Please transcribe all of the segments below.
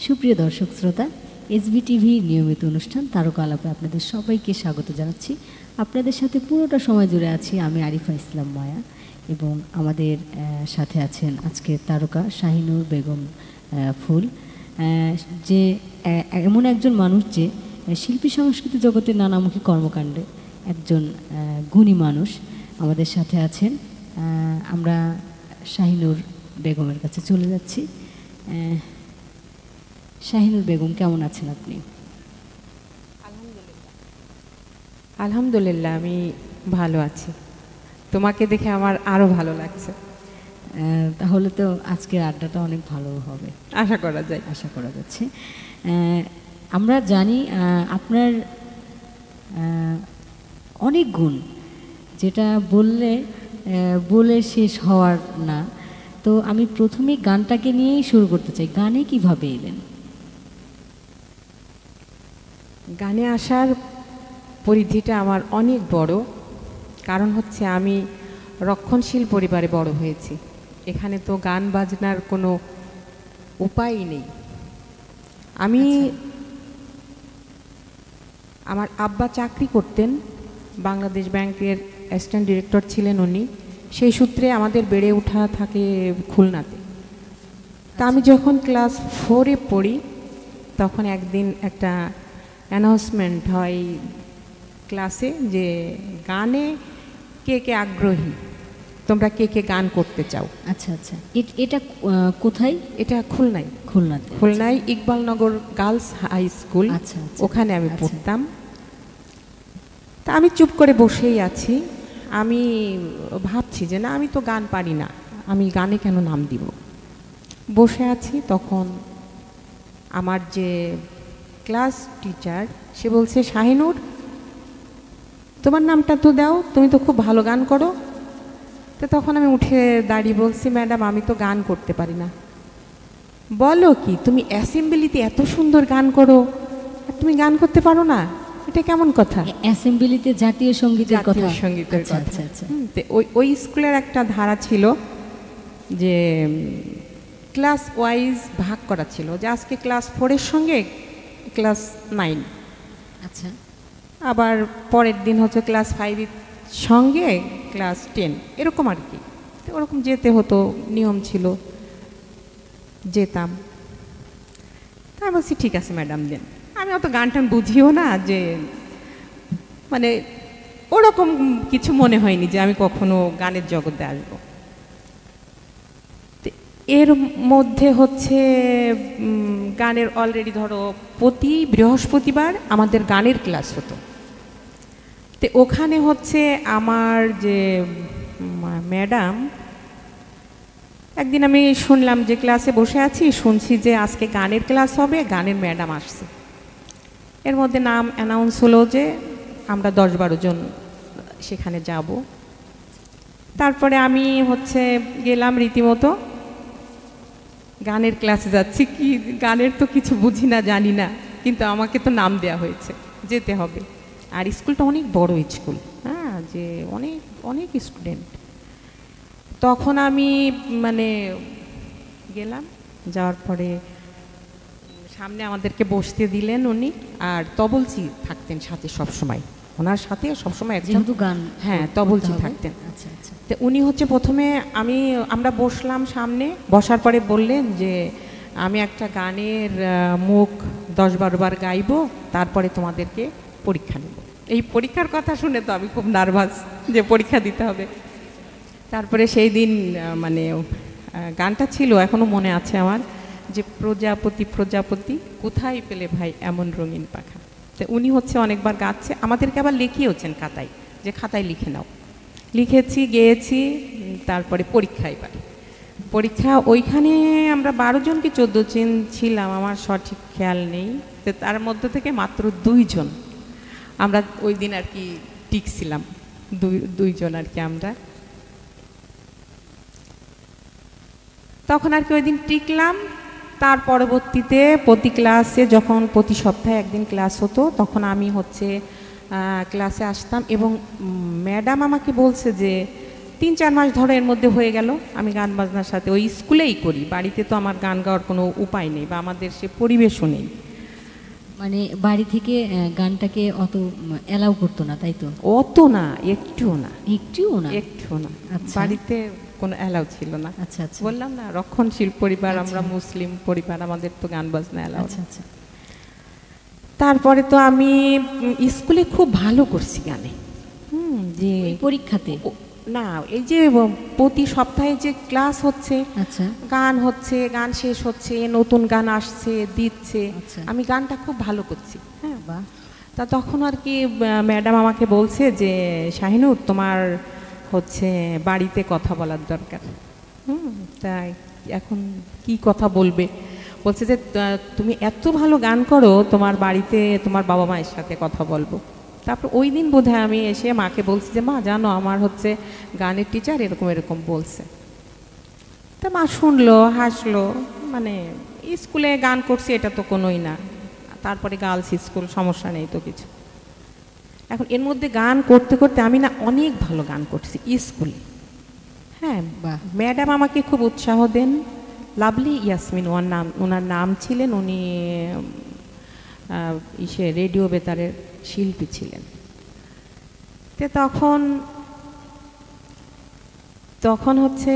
সুপ্রিয় দর্শক শ্রোতা, এসবিটিভির নিয়মিত অনুষ্ঠান তারকা আলাপে আপনাদের সবাইকে স্বাগত জানাচ্ছি। আপনাদের সাথে পুরোটা সময় জুড়ে আছি আমি আরিফা ইসলাম মায়া, এবং আমাদের সাথে আছেন আজকের তারকা শাহিনুর বেগম ফুল, যে এমন একজন মানুষ যে শিল্পী সংস্কৃতি জগতের নানামুখী কর্মকাণ্ডে একজন গুণী মানুষ। আমাদের সাথে আছেন। আমরা শাহিনুর বেগমের কাছে চলে যাচ্ছি। শাহিনুর বেগম, কেমন আছেন আপনি? আলহামদুলিল্লাহ, আমি ভালো আছি। তোমাকে দেখে আমার আরও ভালো লাগছে। তাহলে তো আজকের আড্ডাটা অনেক ভালো হবে, আশা করা যায়। আশা করা যাচ্ছে। আমরা জানি আপনার অনেক গুণ, যেটা বলে শেষ হওয়ার না। তো আমি প্রথমে গানটাকে নিয়েই শুরু করতে চাই। গানে কিভাবে এলেন? গানে আসার পরিধিটা আমার অনেক বড়। কারণ হচ্ছে আমি রক্ষণশীল পরিবারে বড় হয়েছি। এখানে তো গান বাজনার কোনো উপায়ই নেই। আমি আমার আব্বা চাকরি করতেন, বাংলাদেশ ব্যাংকের অ্যাসিস্ট্যান্ট ডিরেক্টর ছিলেন উনি। সেই সূত্রে আমাদের বেড়ে ওঠা থাকে খুলনাতে। তা আমি যখন ক্লাস 4-এ পড়ি তখন একদিন একটা অ্যানাউন্সমেন্ট হয় ক্লাসে যে গানে কে কে আগ্রহী, তোমরা কে কে গান করতে চাও। আচ্ছা আচ্ছা, এটা কোথায়? এটা খুলনায়। খুলনায় ইকবালনগর গার্লস হাই স্কুল। আচ্ছা, ওখানে আমি পড়তাম। তা আমি চুপ করে বসেই আছি। আমি ভাবছি যে না, আমি তো গান পারি না, আমি গানে কেন নাম দিব। বসে আছি, তখন আমার যে ক্লাস টিচার সে বলছে, শাহিনুর, তোমার নামটা তো দাও, তুমি তো খুব ভালো গান করো। তো তখন আমি উঠে দাঁড়িয়ে বলছি, ম্যাডাম আমি তো গান করতে পারি না। বলো কি, তুমি অ্যাসেম্বলিতে এত সুন্দর গান করো আর তুমি গান করতে পারো না? এটা কেমন কথা? অ্যাসেম্বলিতে জাতীয় সঙ্গীতের কথা? জাতীয় সঙ্গীতের কথা। আচ্ছা আচ্ছা। ওই স্কুলের একটা ধারা ছিল যে ক্লাস ওয়াইজ ভাগ করা ছিল, যে আজকে ক্লাস 4-এর সঙ্গে ক্লাস 9, আচ্ছা, আবার পরের দিন হচ্ছে ক্লাস 5-এর সঙ্গে ক্লাস 10, এরকম আর কি। তো ওরকম যেতে হতো, নিয়ম ছিল, যেতাম। তাই বলছি ঠিক আছে ম্যাডাম দেন। আমি অত গান টান বুঝিও না, যে মানে ওরকম কিছু মনে হয়নি যে আমি কখনো গানের জগতে আসবো। এর মধ্যে হচ্ছে গানের অলরেডি ধরো প্রতি বৃহস্পতিবার আমাদের গানের ক্লাস হতো। তো ওখানে হচ্ছে আমার যে ম্যাডাম, একদিন আমি শুনলাম যে ক্লাসে বসে আছি, শুনছি যে আজকে গানের ক্লাস হবে, গানের ম্যাডাম আসছে। এর মধ্যে নাম অ্যানাউন্স হলো যে আমরা 10-12 জন সেখানে যাব। তারপরে আমি হচ্ছে গেলাম রীতিমতো গানের ক্লাসে যাচ্ছি। কি গানের তো কিছু বুঝি না, জানি না, কিন্তু আমাকে তো নাম দেওয়া হয়েছে, যেতে হবে। আর স্কুলটা অনেক বড় স্কুল, হ্যাঁ, যে অনেক অনেক স্টুডেন্ট। তখন আমি মানে গেলাম, যাওয়ার পরে সামনে আমাদেরকে বসতে দিলেন উনি, আর তবলচি থাকতেন সাথে সব সময়। ওনার সাথে সবসময় একজন গান, হ্যাঁ, তবলচি থাকতেন। আচ্ছা আচ্ছা। তো উনি হচ্ছে প্রথমে আমরা বসলাম সামনে, বসার পরে বললেন যে আমি একটা গানের মুখ 10-12 বার গাইবো, তারপরে তোমাদেরকে পরীক্ষা নেব। এই পরীক্ষার কথা শুনে তো আমি খুব নার্ভাস যে পরীক্ষা দিতে হবে। তারপরে সেই দিন মানে গানটা ছিল, এখনো মনে আছে আমার, যে প্রজাপতি প্রজাপতি কোথায় পেলে ভাই এমন রঙিন পাখা। তো উনি হচ্ছে অনেকবার গাচ্ছে, আমাদেরকে আবার লিখিয়েছেন খাতায়, যে খাতায় লিখে নাও। লিখেছি, গেয়েছি। তারপরে পরীক্ষা ওইখানে আমরা 12 জন কি 14 জন ছিলাম, আমার সঠিক খেয়াল নেই। তো তার মধ্যে থেকে মাত্র 2 জন আমরা ওই দিন আর কি টিকছিলাম, 2 জন আর কি আমরা। তখন আর কি ওই দিন টিকলাম। তার পরবর্তীতে প্রতি ক্লাসে, যখন প্রতি সপ্তাহে একদিন ক্লাস হতো, তখন আমি হচ্ছে ক্লাসে আসতাম, এবং ম্যাডাম আমাকে বলছে যে 3-4 মাস ধরে এর মধ্যে হয়ে গেল আমি গান বাজনার সাথে ওই স্কুলেই করি, বাড়িতে তো আমার গান গাওয়ার কোনো উপায় নেই বা আমাদের সে পরিবেশও নেই। মানে বাড়ি থেকে গানটাকে অত অ্যালাউ করতো না, তাই তো? অত না, একটুও না, একটুও না। একটুও না, আচ্ছা। বাড়িতে কোনো অ্যালাউ ছিল না। আচ্ছা আচ্ছা। বললাম না রক্ষণশীল পরিবার, আচ্ছা। আমরা মুসলিম পরিবার, আমাদের তো গান বাজনা অ্যালাউ। আচ্ছা আচ্ছা। তারপরে তো আমি স্কুলে খুব ভালো করছি গানে। যে ওই পরীক্ষাতে? না, এই যে প্রতি সপ্তাহে যে ক্লাস হচ্ছে, আচ্ছা গান হচ্ছে, গান শেষ হচ্ছে, নতুন গান আসছে, দিচ্ছে, আচ্ছা। আমি গানটা খুব ভালো করছি। হ্যাঁ, বাহ। তা তখন আর কি ম্যাডাম আমাকে বলছে যে শাহিনুর তোমার হচ্ছে বাড়িতে কথা বলার দরকার। তাই এখন কি কথা বলবে? বলছে যে তুমি এত ভালো গান করো, তোমার বাড়িতে তোমার বাবা মায়ের সাথে কথা বলবো। তারপর ওই দিন বোধহয় আমি এসে মাকে বলছি যে মা জানো আমার হচ্ছে গানের টিচার এরকম এরকম বলছে। তা মা শুনলো, হাসলো, মানে স্কুলে গান করছি এটা তো কোনোই না, তারপরে গার্লস স্কুল, সমস্যা নেই তো কিছু। এখন এর মধ্যে গান করতে করতে আমি না অনেক ভালো গান করছি স্কুলে। হ্যাঁ, বাহ। ম্যাডাম আমাকে খুব উৎসাহ দেন। লাভলি ইয়াসমিন ওনার নাম ছিলেন, উনি রেডিও বেতারের শিল্পী ছিলেন। তো তখন হচ্ছে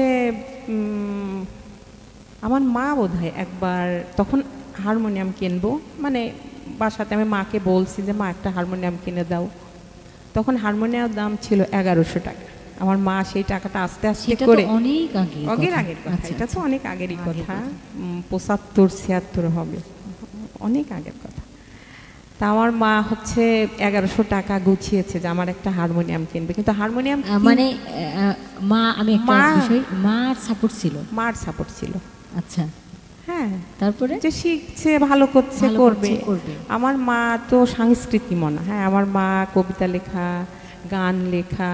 আমার মা বোধহয় একবার তখন হারমোনিয়াম কিনবো, মানে বাসাতে আমি মাকে বলছি যে মা একটা হারমোনিয়াম কিনে দাও। তখন হারমোনিয়ামের দাম ছিল 1100 টাকা। আমার মা সেই টাকাটা আস্তে আস্তে করে, অনেক আগের কথা, আচ্ছা, এটা তো আচ্ছা। অনেক আগেরই কথা, 75-76 হবে, অনেক আগের কথা। তা আমার মা হচ্ছে 1100 টাকা গুছিয়েছে যে আমার একটা হারমোনিয়াম কিনবে, কিন্তু হারমোনিয়াম মানে মা, আমি একটা বিষয়, মার সাপোর্ট ছিল? মার সাপোর্ট ছিল। আচ্ছা, হ্যাঁ, তারপরে যে শিখছে, ভালো করছে, করবে। আমার মা তো সাংস্কৃতিক মনা। হ্যাঁ, আমার মা কবিতা লেখা, গান লেখা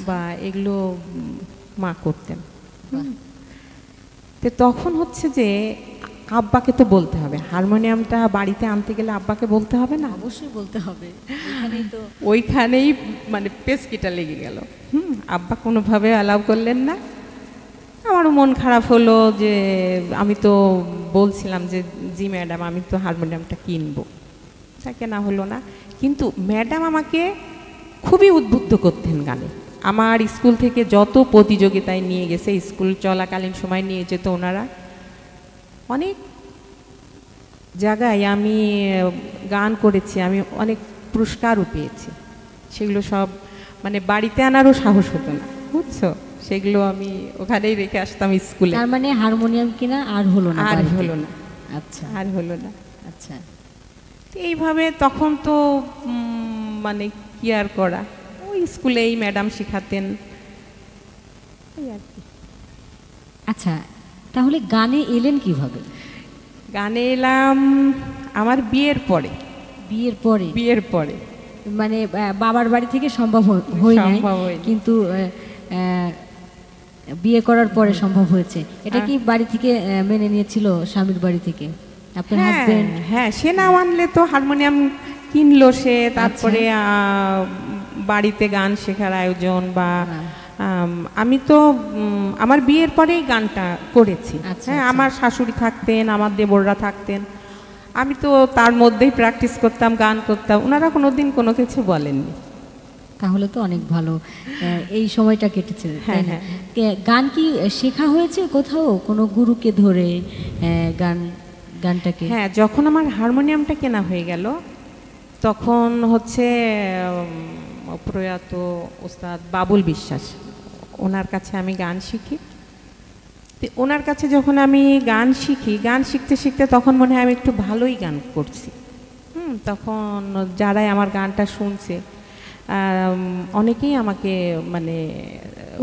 বা এগুলো মা করতেন। তো তখন হচ্ছে যে আব্বাকে তো বলতে হবে, হারমোনিয়ামটা বাড়িতে আনতে গেলে আব্বাকে বলতে হবে না? অবশ্যই বলতে হবে। ওইখানেই মানে পেস্কিটা লেগে গেল। আব্বা কোনোভাবে অ্যালাউ করলেন না। আমারও মন খারাপ হলো যে আমি তো বলছিলাম যে জি ম্যাডাম আমি তো হারমোনিয়ামটা কিনবো, তা কেনা হলো না। কিন্তু ম্যাডাম আমাকে খুবই উদ্বুদ্ধ করতেন গানে। আমার স্কুল থেকে যত প্রতিযোগিতায় নিয়ে গেছে, স্কুল চলাকালীন সময় নিয়ে যেত ওনারা, অনেক জায়গায় আমি গান করেছি, আমি অনেক পুরস্কারও পেয়েছি। সেগুলো সব মানে বাড়িতে আনারও সাহস হতো না, বুঝছো? সেগুলো আমি ওখানেই রেখে আসতাম স্কুলে। তার মানে হারমোনিয়াম কিনা আর হলো না? আর হলো না। আচ্ছা, আর হলো না। আচ্ছা। এইভাবে তখন তো মানে কি আর করা, ওই স্কুলেই ম্যাডাম শেখাতেন, এই আর কি। আচ্ছা, তাহলে গানে এলেন কিভাবে? গানে এলাম আমার বিয়ের পরে। বিয়ের পরে? বিয়ের পরে মানে বাবার বাড়ি থেকে সম্ভব হয় নাই, কিন্তু বিয়ে করার পরে সম্ভব হয়েছে। এটা কি বাড়ি থেকে মেনে নিয়েছিল, স্বামীর বাড়ি থেকে আপনার হাজবেন্ড? হ্যাঁ, সে না মানলে তো হারমোনিয়াম কিনলো সে, তারপরে বাড়িতে গান শেখার আয়োজন বা আমি তো আমার বিয়ের পরেই গানটা করেছি। হ্যাঁ, আমার শাশুড়ি থাকতেন, আমার দেবররা থাকতেন, আমি তো তার মধ্যেই প্র্যাকটিস করতাম, গান করতাম, ওনারা কোনোদিন কোনো কিছু বলেননি। তাহলে তো অনেক ভালো এই সময়টা কেটেছে। হ্যাঁ, হ্যাঁ। গান কি শেখা হয়েছে কোথাও, কোনো গুরুকে ধরে গানটাকে? হ্যাঁ, যখন আমার হারমোনিয়ামটা কেনা হয়ে গেল তখন হচ্ছে প্রয়াত ওস্তাদ বাবুল বিশ্বাস, ওনার কাছে আমি গান শিখি। ওনার কাছে যখন আমি গান শিখি, গান শিখতে শিখতে তখন মনে হয় আমি একটু ভালোই গান করছি। তখন যারাই আমার গানটা শুনছে অনেকেই আমাকে মানে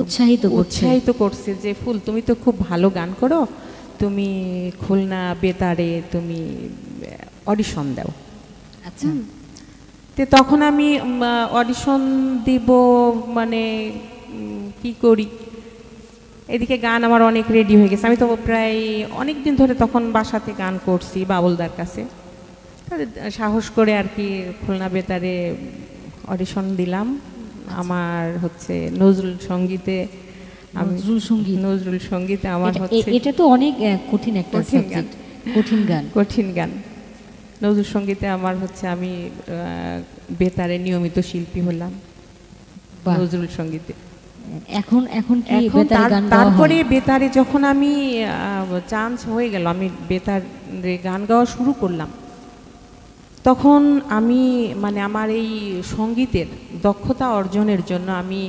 উৎসাহিত করছে যে ফুল তুমি তো খুব ভালো গান করো, তুমি খুলনা বেতারে তুমি অডিশন দাও। আচ্ছা, তো তখন আমি অডিশন দিব, মানে কি করি, এদিকে গান আমার অনেক রেডি হয়ে গেছে। আমি তো প্রায় অনেক দিন ধরে তখন বাসাতে গান করছি বাবুলদার কাছে, সাহস করে আর কি খুলনা বেতারে অডিশন দিলাম। আমার হচ্ছে নজরুল সঙ্গীতে নজরুল সঙ্গীত। নজরুল সঙ্গীতে আমার হচ্ছে এটা তো অনেক কঠিন একটা কঠিন গান। সাবজেক্ট, কঠিন গান। কঠিন গান। নজরুল সঙ্গীতে আমার হচ্ছে আমি বেতারে নিয়মিত শিল্পী হলাম বাহ। নজরুল সঙ্গীতে। এখন এখন কি এখন বেতারে গান গাওয়া তারপরে হয়? বেতারে যখন আমি চান্স হয়ে গেল, আমি বেতারে গান গাওয়া শুরু করলাম, তখন আমি মানে আমার এই সঙ্গীতের দক্ষতা অর্জনের জন্য আমি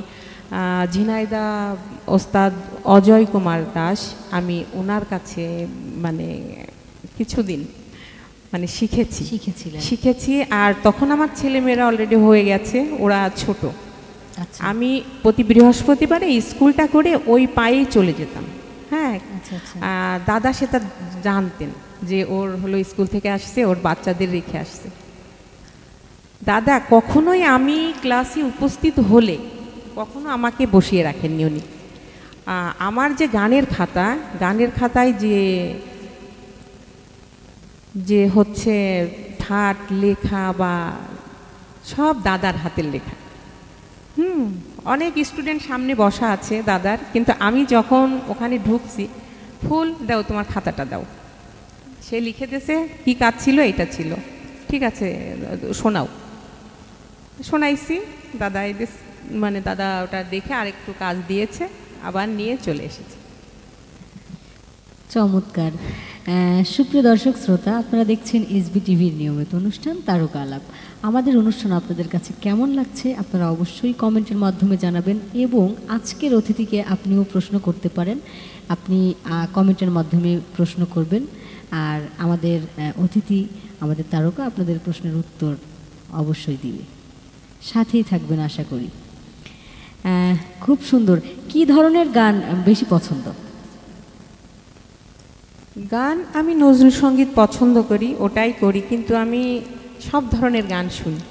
ঝিনাইদা ওস্তাদ অজয় কুমার দাস, আমি ওনার কাছে মানে কিছুদিন মানে শিখেছিলেন। শিখেছি। আর তখন আমার ছেলেমেয়েরা অলরেডি হয়ে গেছে, ওরা ছোট। আচ্ছা আমি প্রতি বৃহস্পতিবারে স্কুলটা করে ওই পায়েই চলে যেতাম। হ্যাঁ, আচ্ছা আচ্ছা। দাদা সেটা জানতেন যে ওর হলো স্কুল থেকে আসছে, ওর বাচ্চাদের রেখে আসছে। দাদা কখনোই আমি ক্লাসে উপস্থিত হলে কখনো আমাকে বসিয়ে রাখেননি উনি। আমার যে গানের খাতায় যে হচ্ছে ঠাট লেখা বা সব দাদার হাতের লেখা। অনেক স্টুডেন্ট সামনে বসা আছে দাদার, কিন্তু আমি যখন ওখানে ঢুকছি, ফুল দাও তোমার খাতাটা দাও, সে লিখে দিয়েছে কি কাজ ছিল, এটা ছিল, ঠিক আছে শোনাইছি। দাদা মানে দাদা ওটা দেখে আরেকটু কাজ দিয়েছে, আবার নিয়ে চলে এসেছে। চমৎকার। সুপ্রিয় দর্শক শ্রোতা, আপনারা দেখছেন এসবি টিভির নিয়মিত অনুষ্ঠান তারকা আলাপ। আমাদের অনুষ্ঠান আপনাদের কাছে কেমন লাগছে আপনারা অবশ্যই কমেন্টের মাধ্যমে জানাবেন, এবং আজকের অতিথিকে আপনিও প্রশ্ন করতে পারেন। আপনি কমেন্টের মাধ্যমে প্রশ্ন করবেন, আর আমাদের অতিথি, আমাদের তারকা আপনাদের প্রশ্নের উত্তর অবশ্যই দিবে। সাথেই থাকবেন আশা করি। খুব সুন্দর। কি ধরনের গান বেশি পছন্দ? গান আমি নজরুল সঙ্গীত পছন্দ করি, ওটাই করি, কিন্তু আমি সব ধরনের গান শুনি।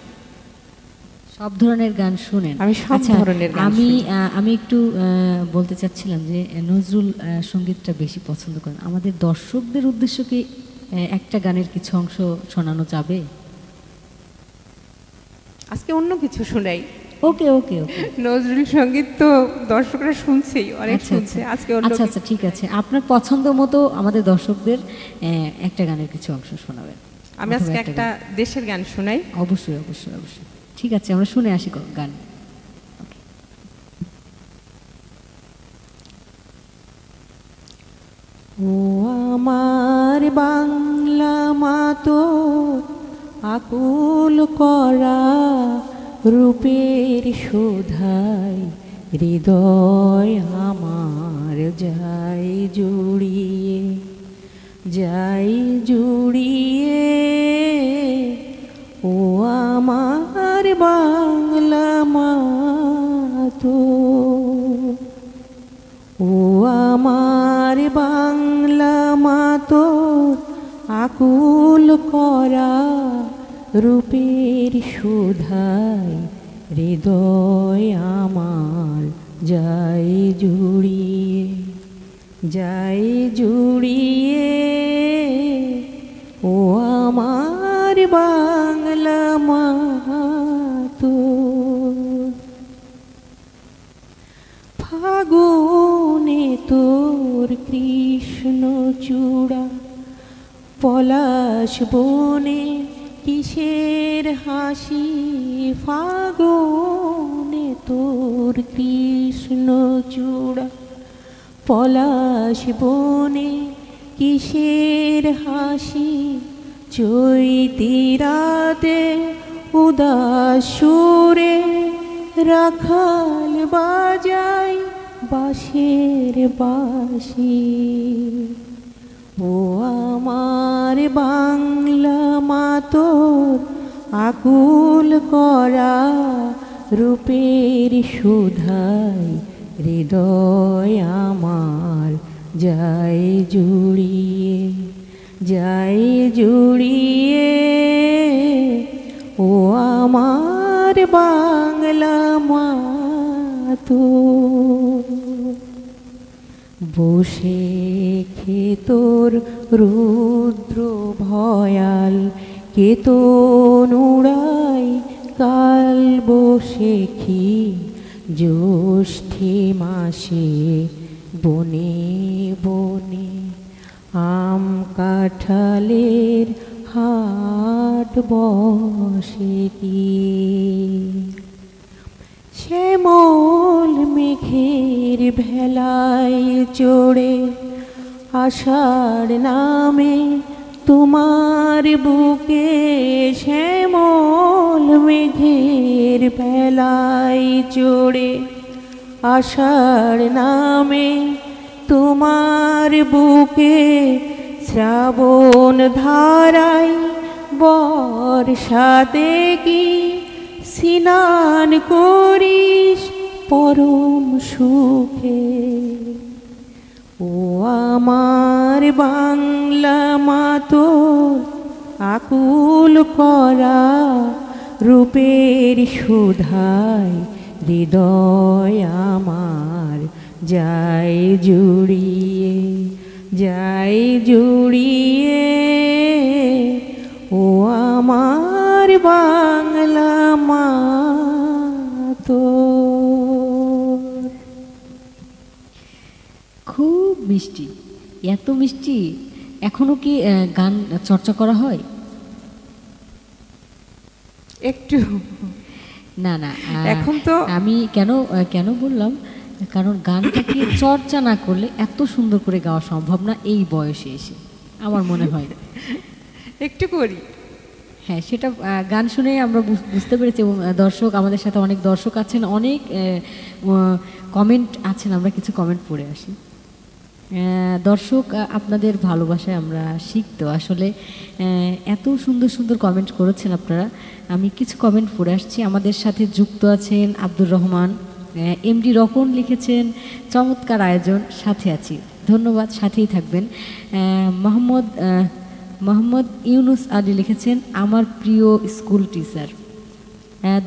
সব ধরনের গান শুনেন? আমি সব ধরনের গান শুনি। আমি একটু বলতে চাচ্ছিলাম যে নজরুল সঙ্গীতটা বেশি পছন্দ করেন। আমাদের দর্শকদের উদ্দেশ্য কি একটা গানের কিছু অংশ শোনানো যাবে? আজকে অন্য কিছু শোনাই। ওকে ওকে ওকে। নজরুল সঙ্গীত তো দর্শকরা শুনছেই, অনেক শুনছে। আজকে আচ্ছা আচ্ছা, ঠিক আছে। আপনার পছন্দ মতো আমাদের দর্শকদের একটা গানের কিছু অংশ শোনাবেন। আমি আজকে একটা দেশের গান শোনাই। অবশ্যই অবশ্যই অবশ্যই, ঠিক আছে, আমরা শুনে আসি গান। ও আমার বাংলা মাতো আকুল করা রূপের শোধায় হৃদয় আমার যাই জুড়িয়ে। ও আমার বাংলা মাতো, ও আমার বাংলা মাতো আকুল করা রূপের শোধায় হৃদয় আমার যাই জুড়িয়ে। ও আমার বাংলা মাতো, ফাগুনে তোর কৃষ্ণ চূড়া, পলাশ বনে কিসের হাসি। ফাগুনে তোর কৃষ্ণ চূড়া, পলাশ বনে কিসের হাসি। চৈতি রাতে উদাস সুরে রাখাল বাজাই বাঁশের বাঁশি। ও আমার বাংলা মাতোর আকুল করা রূপের সুধায় হৃদয় আমার যাই জুড়িয়ে। ও আমার বাংলা মাতো, বসে খেতোর রুদ্র ভয়াল কেতন উড়াই কাল বসে খি জ্যৈষ্ঠী মাসে বনে বনে আম কাঁঠালের হাট বসে কি শ্যামল মেঘের ভেলায় চড়ে আষাঢ় নামে তোমার বুকে শ্যামল মেঘের ভেলায় চড়ে আষাঢ় নামে তোমার বুকে শ্রাবণ ধারায় বর্ষাতে কি স্নান করিস পরম সুখে ও আমার বাংলা মা তোর আকুল করা রূপের সুধায় হৃদয় আমার যায় জুড়িয়ে ও আমার বাংলা মা তোর। খুব মিষ্টি, এত মিষ্টি। এখনো কি গান চর্চা করা হয়? একটু না না, এখন তো আমি কেন বললাম, কারণ গানটাকে চর্চা না করলে এত সুন্দর করে গাওয়া সম্ভব না এই বয়সে এসে, আমার মনে হয়। একটু করি। হ্যাঁ, সেটা গান শুনে আমরা বুঝতে পেরেছি। এবং দর্শক, আমাদের সাথে অনেক দর্শক আছেন, অনেক কমেন্ট আছেন, আমরা কিছু কমেন্ট পড়ে আসি। দর্শক, আপনাদের ভালোবাসায় আমরা শিখত আসলে। এত সুন্দর সুন্দর কমেন্ট করেছেন আপনারা। আমি কিছু কমেন্ট পড়ে আসছি। আমাদের সাথে যুক্ত আছেন আব্দুর রহমান, এমডি রকন লিখেছেন চমৎকার আয়োজন, সাথে আছি, ধন্যবাদ, সাথেই থাকবেন। মোহাম্মদ ইউনুস আলী লিখেছেন আমার প্রিয় স্কুল টিচার,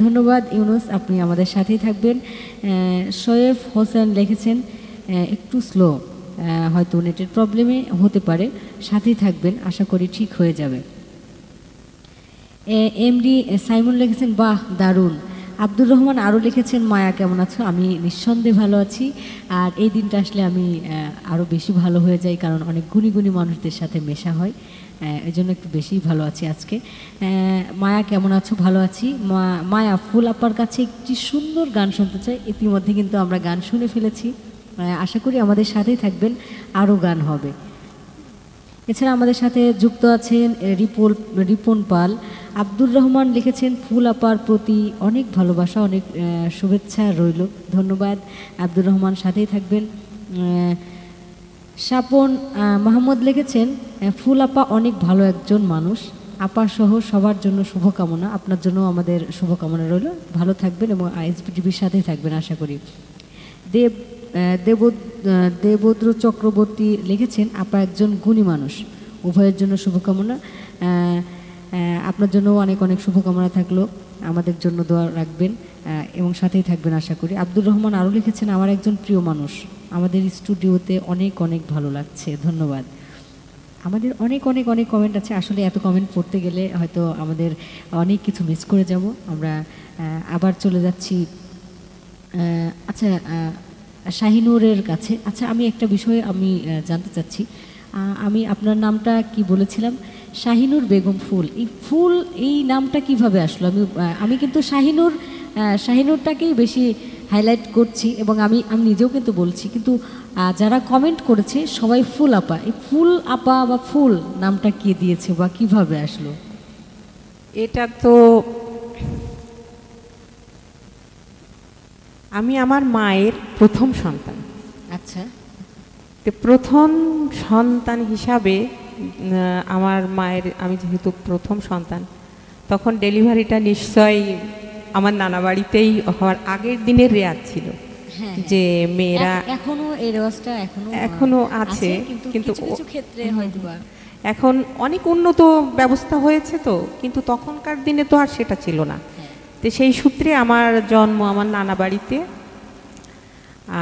ধন্যবাদ ইউনুস, আপনি আমাদের সাথেই থাকবেন। শোয়েব হোসেন লিখেছেন একটু স্লো, হয়তো নেটের প্রবলেমে হতে পারে, সাথেই থাকবেন, আশা করি ঠিক হয়ে যাবে। এমডি সাইমন লিখেছেন বাহ দারুণ। আব্দুর রহমান আরও লিখেছেন মায়া কেমন আছো? আমি নিঃসন্দেহে ভালো আছি, আর এই দিনটা আসলে আমি আরও বেশি ভালো হয়ে যাই, কারণ অনেক গুণী গুণী মানুষদের সাথে মেশা হয়, এই জন্য একটু বেশি ভালো আছি আজকে। মায়া কেমন আছো? ভালো আছি। মায়া, ফুল আপার কাছে একটি সুন্দর গান শুনতে চাই। ইতিমধ্যে কিন্তু আমরা গান শুনে ফেলেছি, আশা করি আমাদের সাথেই থাকবেন, আরও গান হবে। এছাড়া আমাদের সাথে যুক্ত আছেন রিপন পাল। আব্দুর রহমান লিখেছেন ফুল আপার প্রতি অনেক ভালোবাসা, অনেক শুভেচ্ছা রইল, ধন্যবাদ আব্দুর রহমান, সাথেই থাকবেন। স্বপন মাহমুদ লিখেছেন ফুল আপা অনেক ভালো একজন মানুষ, আপা সহ সবার জন্য শুভকামনা, আপনার জন্য আমাদের শুভকামনা রইল, ভালো থাকবেন এবং এসবিটিভির সাথেই থাকবেন আশা করি। দেবদ্র চক্রবর্তী লিখেছেন আপা একজন গুণী মানুষ, উভয়ের জন্য শুভকামনা। আপনার জন্য অনেক অনেক শুভকামনা থাকলো, আমাদের জন্য দোয়া রাখবেন এবং সাথেই থাকবেন আশা করি। আব্দুর রহমান আরও লিখেছেন আমার একজন প্রিয় মানুষ, আমাদের স্টুডিওতে অনেক অনেক ভালো লাগছে, ধন্যবাদ। আমাদের অনেক অনেক অনেক কমেন্ট আছে, আসলে এত কমেন্ট পড়তে গেলে হয়তো আমাদের অনেক কিছু মিস করে যাব। আমরা আবার চলে যাচ্ছি আচ্ছা শাহিনুরের কাছে। আচ্ছা, আমি একটা বিষয়ে আমি জানতে চাচ্ছি, আমি আপনার নামটা কি বলেছিলাম? শাহিনুর বেগম ফুল। এই নামটা কিভাবে আসলো? আমি কিন্তু শাহিনুরটাকেই বেশি হাইলাইট করছি এবং আমি নিজেও কিন্তু বলছি, কিন্তু যারা কমেন্ট করেছে সবাই ফুল আপা। এই ফুল আপা বা ফুল নামটা কে দিয়েছে বা কিভাবে আসলো? এটা তো আমি আমার মায়ের প্রথম সন্তান। আচ্ছা, তো প্রথম সন্তান হিসাবে আমার মায়ের, আমি যেহেতু প্রথম সন্তান, তখন ডেলিভারিটা নিশ্চয়ই আমার নানা বাড়িতেই হওয়ার আগের দিনের রেওয়াজ ছিল, যে মেয়েরা এখনো এই রেওয়াজটা এখনো আছে, কিন্তু কিছু ক্ষেত্রে হয়তো এখন অনেক উন্নত ব্যবস্থা হয়েছে, তো কিন্তু তখনকার দিনে তো আর সেটা ছিল না। তো সেই সূত্রে আমার জন্ম আমার নানা বাড়িতে,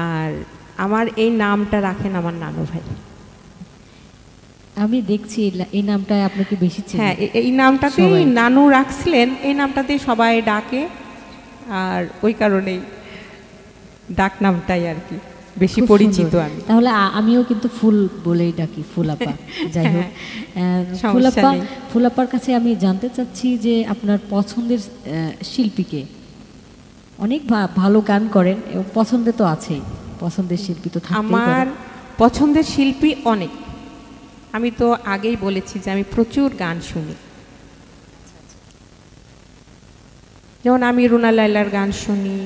আর আমার এই নামটা রাখেন আমার নানু ভাই। আমি দেখছি এই নামটা আপনাকে বেশি চেনে। হ্যাঁ, এই নামটাতেই নানু রাখছিলেন, এই নামটাতেই সবাই ডাকে, আর ওই কারণেই ডাক নামটাই আর কি বেশি খুব পরিচিত সুন্দর। আমি। তাহলে আমিও কিন্তু ফুল বলেই ডাকি, ফুলাপা। যাই হোক, সমস্যা ফুলাপা, নেই। ফুলাপার কাছে আমি জানতে চাচ্ছি যে আপনার পছন্দের শিল্পীকে, অনেক ভালো গান করেন এবং পছন্দে তো আছেই, পছন্দের শিল্পী তো থাকতেই আমার পারে। পছন্দের শিল্পী অনেক, আমি তো আগেই বলেছি যে আমি প্রচুর গান শুনি। যেমন আমি রুনা লায়লার গান শুনি,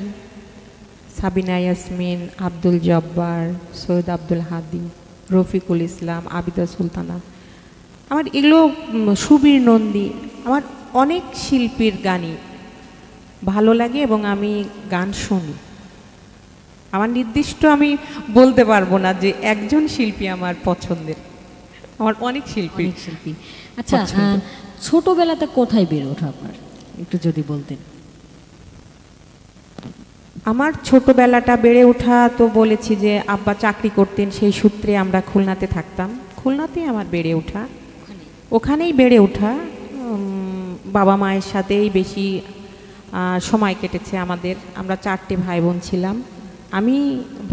সাবিনা ইয়াসমিন, আব্দুল জব্বার, সৈয়দ আব্দুল হাদি, রফিকুল ইসলাম, আবিদা সুলতানা, আমার এগুলো সুবীর নন্দী, আমার অনেক শিল্পীর গানই ভালো লাগে এবং আমি গান শুনি। আমার নির্দিষ্ট আমি বলতে পারবো না যে একজন শিল্পী আমার পছন্দের, আমার অনেক শিল্পী। অনেক শিল্পী। আচ্ছা, পছন্দ। ছোটবেলাতে কোথায় বেড়ে ওঠা আপনার, একটু যদি বলতেন। আমার ছোটবেলাটা বেড়ে ওঠা তো বলেছি যে আব্বা চাকরি করতেন, সেই সূত্রে আমরা খুলনাতে থাকতাম, খুলনাতেই আমার বেড়ে ওঠা, ওখানেই বেড়ে ওঠা। বাবা মায়ের সাথেই বেশি সময় কেটেছে আমাদের। আমরা 4টে ভাই বোন ছিলাম, আমি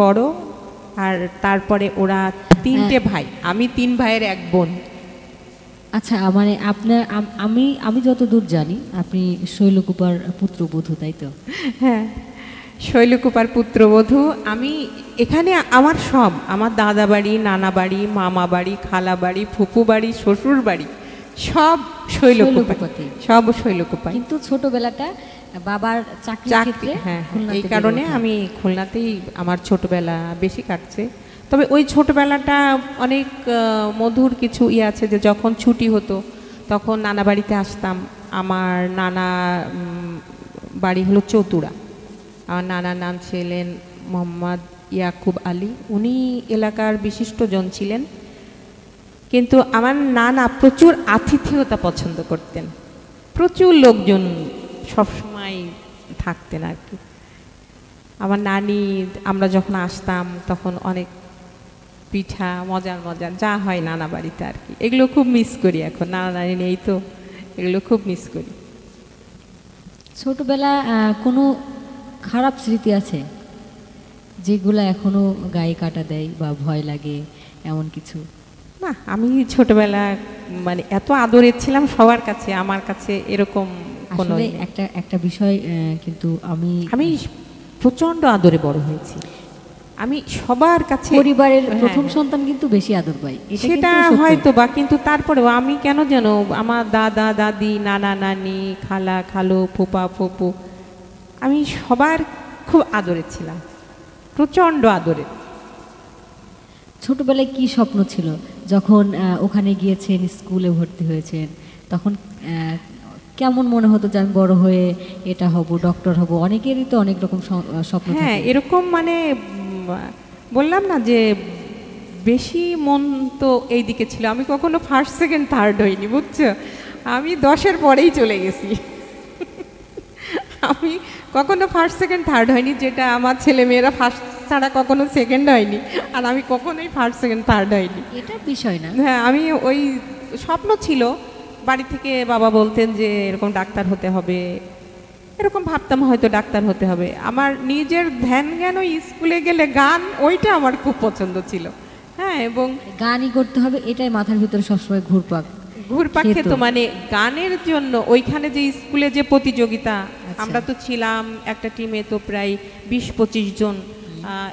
বড়, আর তারপরে ওরা 3টে ভাই, আমি 3 ভাইয়ের 1 বোন। আচ্ছা, মানে আপনার আমি যতদূর জানি আপনি শৈলকুপার পুত্রবধূ, তাই তো? হ্যাঁ, শৈলকুপার পুত্রবধূ আমি। এখানে আমার সব, আমার দাদা বাড়ি, নানা বাড়ি, মামা বাড়ি, খালা বাড়ি, ফুপু বাড়ি, শ্বশুর বাড়ি, সব শৈলকুপাতে, সব শৈলকুপায়। কিন্তু ছোটবেলাটা বাবার চাকরির ক্ষেত্রে, হ্যাঁ, খুলনাতে এই কারণে বেড়ে ওঠা। আমি খুলনাতেই আমার ছোটবেলা বেশি কাটছে। তবে ওই ছোটবেলাটা অনেক মধুর কিছু আছে, যে যখন ছুটি হতো তখন নানা বাড়িতে আসতাম। আমার নানা বাড়ি হলো চতুরা, আমার নানার নাম ছিলেন মোহাম্মদ ইয়াকুব আলী, উনি এলাকার বিশিষ্টজন ছিলেন। কিন্তু আমার নানা প্রচুর আতিথেয়তা পছন্দ করতেন, প্রচুর লোকজন সবসময় থাকতেন আর কি। আমার নানি, আমরা যখন আসতাম তখন অনেক পিঠা, মজার মজার যা হয় নানা বাড়িতে আর কি, এগুলো খুব মিস করি। এখন নানা নানি নেই তো, এগুলো খুব মিস করি। ছোটবেলা কোনো খারাপ স্মৃতি আছে যেগুলো এখনো গায়ে কাটা দেয় বা ভয় লাগে, এমন কিছু? না, আমি ছোটবেলা মানে এত আদরের ছিলাম সবার কাছে, আমার কাছে এরকম কোনো আসলে একটা বিষয়, কিন্তু আমি প্রচন্ড আদরে বড় হয়েছি, আমি সবার কাছে। পরিবারের হ্যাঁ, প্রথম সন্তান কিন্তু বেশি আদর পায়, এটা সেটা কিন্তু সত্য। হয়তো বা, কিন্তু তারপরেও আমি কেন যেন আমার দাদা দাদি, নানা নানি, খালা খালু, ফুপা ফুপু, আমি সবার খুব আদরে ছিলাম, প্রচন্ড আদরে। ছোটবেলায় কি স্বপ্ন ছিল যখন ওখানে গিয়েছেন, স্কুলে ভর্তি হয়েছেন, তখন কেমন মনে হতো যে আমি বড় হয়ে এটা হব, ডক্টর হব? অনেকেরই তো অনেক রকম স্বপ্ন হ্যাঁ, থাকে। এরকম মানে বললাম না যে বেশি মন তো এই দিকে ছিল। আমি কখনো ফার্স্ট সেকেন্ড থার্ড হইনি, বুঝছো, আমি 10-এর পরেই চলে গেছি। আমি কখনো ফার্স্ট সেকেন্ড থার্ড হয়নি, যেটা আমার ছেলে মেয়েরা ফার্স্ট ছাড়া কখনো সেকেন্ড হয়নি, আর আমি কখনোই ফার্স্ট সেকেন্ড থার্ড হয়নি। এটা বিষয় না। হ্যাঁ, আমি ওই স্বপ্ন ছিল, বাড়ি থেকে বাবা বলতেন যে এরকম ডাক্তার হতে হবে, এরকম ভাবতাম হয়তো ডাক্তার হতে হবে। আমার নিজের ধ্যান জ্ঞান ওই স্কুলে গেলে গান, ওইটা আমার খুব পছন্দ ছিল। হ্যাঁ, এবং গানই করতে হবে, এটাই মাথার ভিতরে সবসময় ঘুরপাক ঘুরপাক খেত। খেত, মানে গানের জন্য ওইখানে যে স্কুলে যে প্রতিযোগিতা, আমরা তো ছিলাম একটা টিমে তো প্রায় 20-25 জন,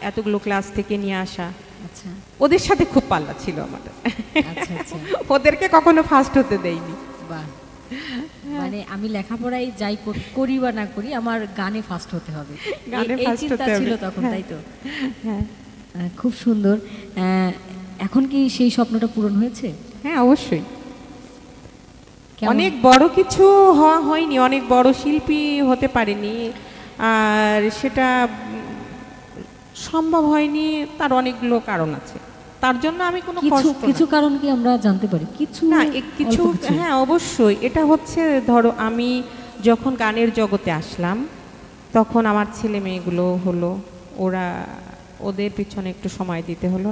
এতগুলো ক্লাস থেকে নিয়ে আসা। আচ্ছা ওদের সাথে খুব পাল্লা ছিল আমার। আচ্ছা আচ্ছা, ওদেরকে কখনো ফার্স্ট হতে দেয়নি। বাহ। মানে আমি লেখাপড়ায় যাই করি বা না করি, আমার গানে ফার্স্ট হতে হবে, গানে এই ফার্স্ট চিন্তা হতে হবে। ছিল তখন, তাই তো? হ্যাঁ খুব সুন্দর। এখন কি সেই স্বপ্নটা পূরণ হয়েছে? হ্যাঁ, অবশ্যই। কেমন? অনেক বড় কিছু হওয়া হয়নি, অনেক বড় শিল্পী হতে পারেনি, আর সেটা সম্ভব হয়নি, তার অনেকগুলো কারণ আছে। তার জন্য আমি কোনো কিছু কারণ কি আমরা জানতে পারি? কিছু না, কিছু, হ্যাঁ অবশ্যই। এটা হচ্ছে, ধরো আমি যখন গানের জগতে আসলাম তখন আমার ছেলে মেয়েগুলো হলো, ওদের পিছনে একটু সময় দিতে হলো,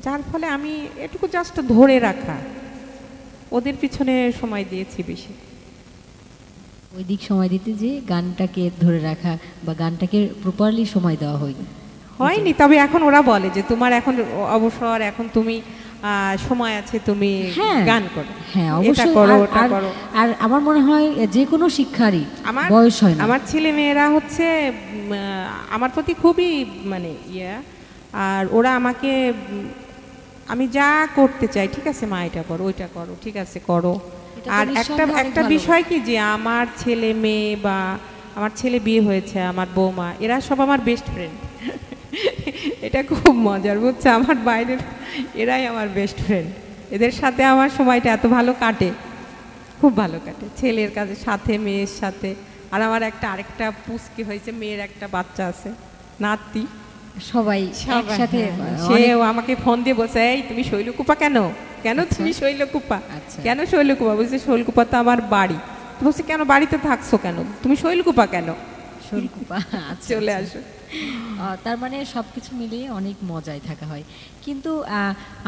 যার ফলে আমি এটুকু জাস্ট ধরে রাখা, ওদের পিছনে সময় দিয়েছি বেশি। ওই দিক সময় দিতে যে গানটাকে ধরে রাখা বা গানটাকে প্রপারলি সময় দেওয়া হয়নি। তবে এখন ওরা বলে যে তোমার এখন অবসর, এখন তুমি সময় আছে, তুমি গান করো। হ্যাঁ, এটা অবশ্যই। করো, ওটা করো। আর আমার মনে হয় যে কোনো শিক্ষারই বয়স হয় না। আমার ছেলে মেয়েরা হচ্ছে আমার প্রতি খুবই মানে আর ওরা আমাকে আমি যা করতে চাই, ঠিক আছে মা এটা করো, ওইটা করো, ঠিক আছে করো। আর একটা বিষয় কি যে আমার ছেলে মেয়ে বা আমার ছেলে বিয়ে হয়েছে, আমার বৌমা, এরা সব আমার বেস্ট ফ্রেন্ড। এটা খুব মজার, বুঝছে? আমার বাইরের এরাই আমার বেস্ট ফ্রেন্ড। এদের সাথে আমার সময়টা এত ভালো কাটে, খুব ভালো কাটে, ছেলের কাছে সাথে, মেয়ের সাথে। আর আমার আরেকটা পুচকি হয়েছে, মেয়ের একটা বাচ্চা আছে, নাতি। সবাই একসাথে। সেও আমাকে ফোন দিয়ে বলছে, এই তুমি শৈলকুপা কেন? কেন তুমি শৈলকুপা? কেন শৈলকুপা? বলছে শৈলকুপা তো আমার বাড়ি। বলছে কেন বাড়িতে থাকছো কেন, তুমি শৈলকুপা কেন? শৈলকুপা চলে আসো। তার মানে সবকিছু মিলিয়ে অনেক মজায় থাকা হয়। কিন্তু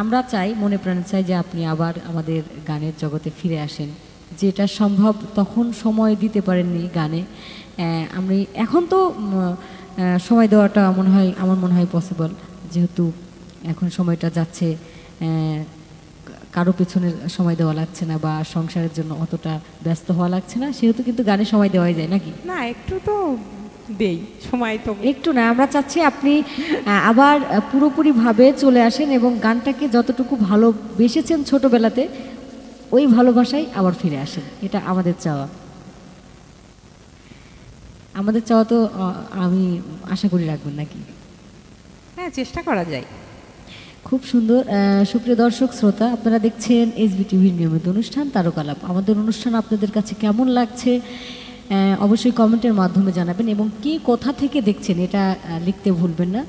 আমরা চাই, মনে প্রাণে চাই যে আপনি আবার আমাদের গানের জগতে ফিরে আসেন। যেটা সম্ভব তখন সময় দিতে পারেননি গানে। আমি এখন তো সময় দেওয়াটা আমার মনে হয় পসিবল, যেহেতু এখন সময়টা যাচ্ছে, কারো পেছনে সময় দেওয়া লাগছে না বা সংসারের জন্য অতটা ব্যস্ত হওয়া লাগছে না, সেহেতু কিন্তু গানে সময় দেওয়াই যায় নাকি? না, একটু তো দেই সময়, তো একটু না। আমরা চাচ্ছি আপনি আবার পুরোপুরিভাবে চলে আসেন এবং গানটাকে যতটুকু ভালোবেসেছেন ছোটবেলাতে ওই ভালোবাসায় আবার ফিরে আসেন। এটা আমাদের চাওয়া। আমাদের চাওয়া তো আমি আশা করি রাখবেন নাকি? হ্যাঁ, চেষ্টা করা যায়। খুব সুন্দর। সুপ্রিয় দর্শক শ্রোতা, আপনারা দেখছেন SBTVর নিয়মিত অনুষ্ঠান তারকালাপ। আমাদের অনুষ্ঠান আপনাদের কাছে কেমন লাগছে অবশ্যই কমেন্টের মাধ্যমে জানাবেন এবং কে কোথা থেকে দেখছেন এটা লিখতে ভুলবেন না।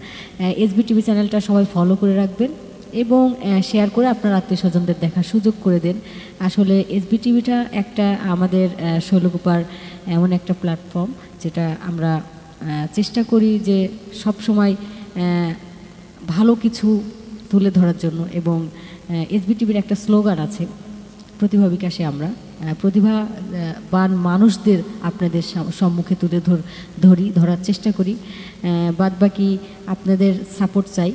SBTV চ্যানেলটা সবাই ফলো করে রাখবেন এবং শেয়ার করে আপনার আত্মীয় স্বজনদের দেখার সুযোগ করে দেন। আসলে SBTVটা একটা আমাদের শৈলকুপার এমন একটা প্ল্যাটফর্ম যেটা আমরা চেষ্টা করি যে সব সময় ভালো কিছু তুলে ধরার জন্য। এবং SBTVর একটা স্লোগান আছে, প্রতিভা বিকাশে আমরা প্রতিভাবান মানুষদের আপনাদের সম্মুখে তুলে ধরার চেষ্টা করি। বাদবাকি আপনাদের সাপোর্ট চাই।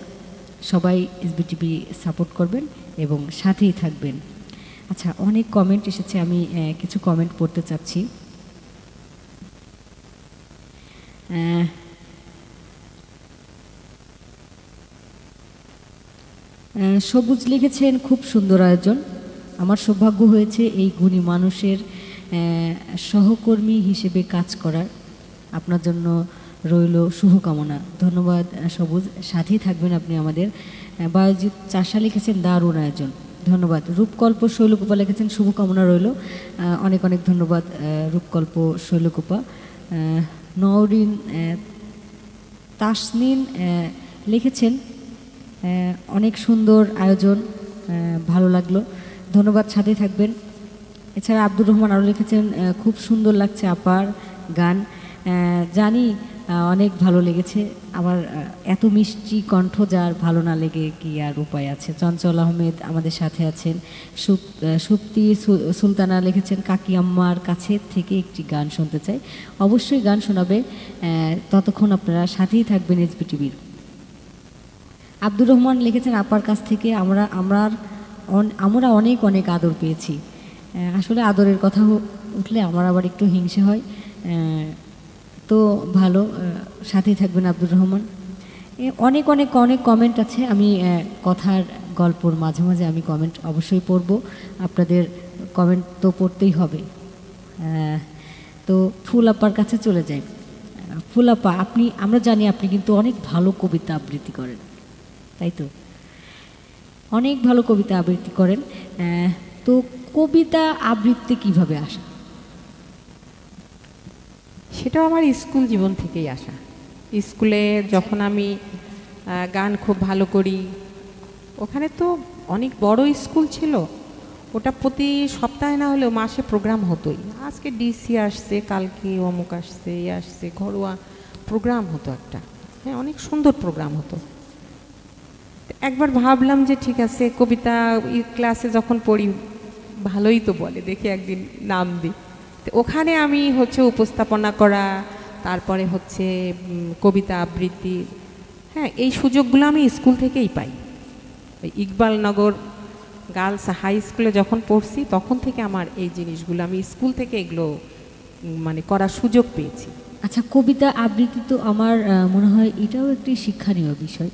সবাই SBTV সাপোর্ট করবেন এবং সাথেই থাকবেন। আচ্ছা, অনেক কমেন্ট এসেছে, আমি কিছু কমেন্ট পড়তে চাচ্ছি। সবুজ লিখেছেন, খুব সুন্দর আয়োজন। আমার সৌভাগ্য হয়েছে এই গুণী মানুষের সহকর্মী হিসেবে কাজ করার। আপনার জন্য রইল শুভকামনা। ধন্যবাদ সবুজ, সাথেই থাকবেন আপনি আমাদের। বায়োজিৎ চাষা লিখেছেন, দারুণ আয়োজন, ধন্যবাদ। রূপকল্প শৈলকুপা লিখেছেন, শুভকামনা রইল। অনেক অনেক ধন্যবাদ রূপকল্প শৈলকুপা। নওরিন তাসনিন লিখেছেন, অনেক সুন্দর আয়োজন, ভালো লাগলো, ধন্যবাদ, সাথেই থাকবেন। এছাড়া আব্দুর রহমান আরও লিখেছেন, খুব সুন্দর লাগছে আপার গান। জানি অনেক ভালো লেগেছে আমার। এত মিষ্টি কণ্ঠ যার ভালো না লেগে কি আর উপায় আছে। চঞ্চল আহমেদ আমাদের সাথে আছেন। সুপ্তি সুলতানা লিখেছেন, কাকি আম্মার কাছে থেকে একটি গান শুনতে চাই। অবশ্যই গান শোনাবে, ততক্ষণ আপনারা সাথেই থাকবেন SBTVর। আব্দুর রহমান লিখেছেন, আপার কাছ থেকে আমরা অনেক অনেক আদর পেয়েছি। আসলে আদরের কথা উঠলে আমার আবার একটু হিংসে হয়, তো ভালো, সাথেই থাকবেন আব্দুর রহমান। অনেক অনেক অনেক কমেন্ট আছে, আমি কথার গল্পর মাঝে মাঝে আমি কমেন্ট অবশ্যই পড়ব। আপনাদের কমেন্ট তো পড়তেই হবে। তো ফুল আপার কাছে চলে যাই। ফুল আপা, আমরা জানি আপনি কিন্তু অনেক ভালো কবিতা আবৃত্তি করেন, তাই তো? অনেক ভালো কবিতা আবৃত্তি করেন। তো কবিতা আবৃত্তি কিভাবে আসা? সেটাও আমার স্কুল জীবন থেকেই আসা। স্কুলে যখন আমি গান খুব ভালো করি, ওখানে তো অনেক বড় স্কুল ছিল, ওটা প্রতি সপ্তাহে না হলেও মাসে প্রোগ্রাম হতোই। আজকে ডিসি আসছে, কালকে অমুক আসছে, আসছে, ঘরোয়া প্রোগ্রাম হতো একটা। হ্যাঁ, অনেক সুন্দর প্রোগ্রাম হতো। একবার ভাবলাম যে ঠিক আছে, কবিতা ক্লাসে যখন পড়ি ভালোই তো বলে, দেখি একদিন নাম দিই। তো ওখানে আমি হচ্ছে উপস্থাপনা করা, তারপরে হচ্ছে কবিতা আবৃত্তি, হ্যাঁ, এই সুযোগগুলো আমি স্কুল থেকেই পাই। ওই ইকবালনগর গার্লস হাই স্কুলে যখন পড়ছি তখন থেকে আমার এই জিনিসগুলো, আমি স্কুল থেকে এগুলো মানে করার সুযোগ পেয়েছি। আচ্ছা, কবিতা আবৃত্তি তো আমার মনে হয় এটাও একটি শিক্ষণীয় বিষয়।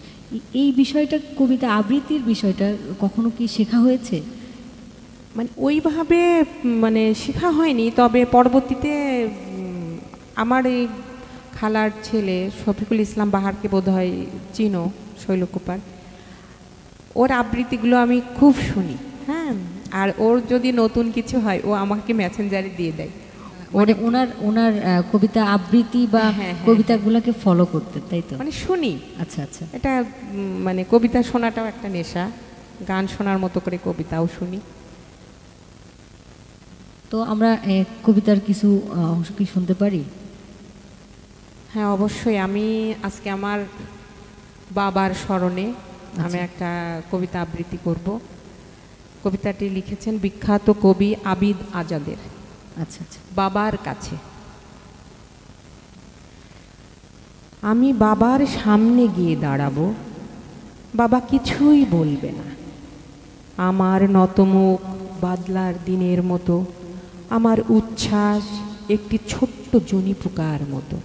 এই বিষয়টা, কবিতা আবৃত্তির বিষয়টা কখনো কি শেখা হয়েছে? মানে ওইভাবে মানে শেখা হয়নি, তবে পরবর্তীতে আমার এই খালার ছেলে শফিকুল ইসলাম বাহারকে বোধহয় চিনো, শৈলকুপার, ওর আবৃত্তিগুলো আমি খুব শুনি। হ্যাঁ, আর ওর যদি নতুন কিছু হয় ও আমাকে মেসেঞ্জারে দিয়ে দেয়। মানে ওনার কবিতা আবৃত্তি বা কবিতাগুলোকে ফলো করতে, তাই তো? মানে শুনি। আচ্ছা আচ্ছা, এটা মানে কবিতা শোনাটাও একটা নেশা, গান শোনার মতো করে কবিতাও শুনি। তো আমরা কবিতার কিছু অংশ কি শুনতে পারি? হ্যাঁ, অবশ্যই। আমি আজকে আমার বাবার স্মরণে আমি একটা কবিতা আবৃত্তি করব। কবিতাটি লিখেছেন বিখ্যাত কবি আবিদ আজাদের। আচ্ছা আচ্ছা। বাবার কাছে। আমি বাবার সামনে গিয়ে দাঁড়াবো, বাবা কিছুই বলবে না। আমার নতমুখ বাদলার দিনের মতো, আমার উচ্ছ্বাস একটি ছোট্ট জুনি পোকার মতো।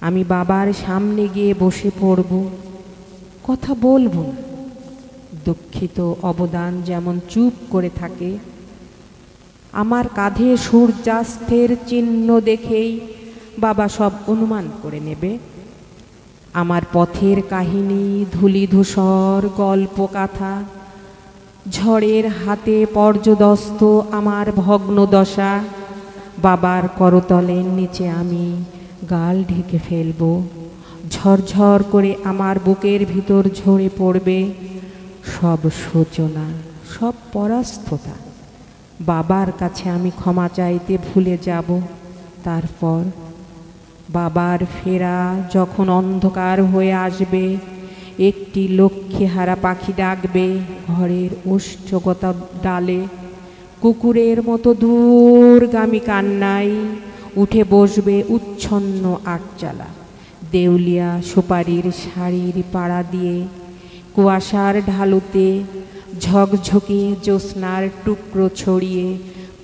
আমি বাবার সামনে গিয়ে বসে পড়ব, কথা বলবো না। দুঃখিত অবদান যেমন চুপ করে থাকে, আমার কাঁধে সূর্যাস্তের চিহ্ন দেখেই বাবা সব অনুমান করে নেবে। আমার পথের কাহিনী, ধূলি ধূসর গল্প কাথা, ঝড়ের হাতে পর্যদস্ত আমার ভগ্ন দশা, বাবার করতলের নিচে আমি গাল ঢেকে ফেলব। ঝরঝর করে আমার বুকের ভিতর ঝরে পড়বে সব সূচনা, সব পরাস্ততা। বাবার কাছে আমি ক্ষমা চাইতে ভুলে যাব। তারপর বাবার ফেরা যখন অন্ধকার হয়ে আসবে, একটি লক্ষ্মীহারা পাখি ডাকবে ঘরের ওষ্ঠগতা ডালে। কুকুরের মতো দূরগামী কান্নায় উঠে বসবে উচ্ছন্ন আটচালা। দেউলিয়া সুপারির শাড়ির পাড়া দিয়ে কুয়াশার ঢালুতে ঝকঝকে জ্যোৎস্নার টুকরো ছড়িয়ে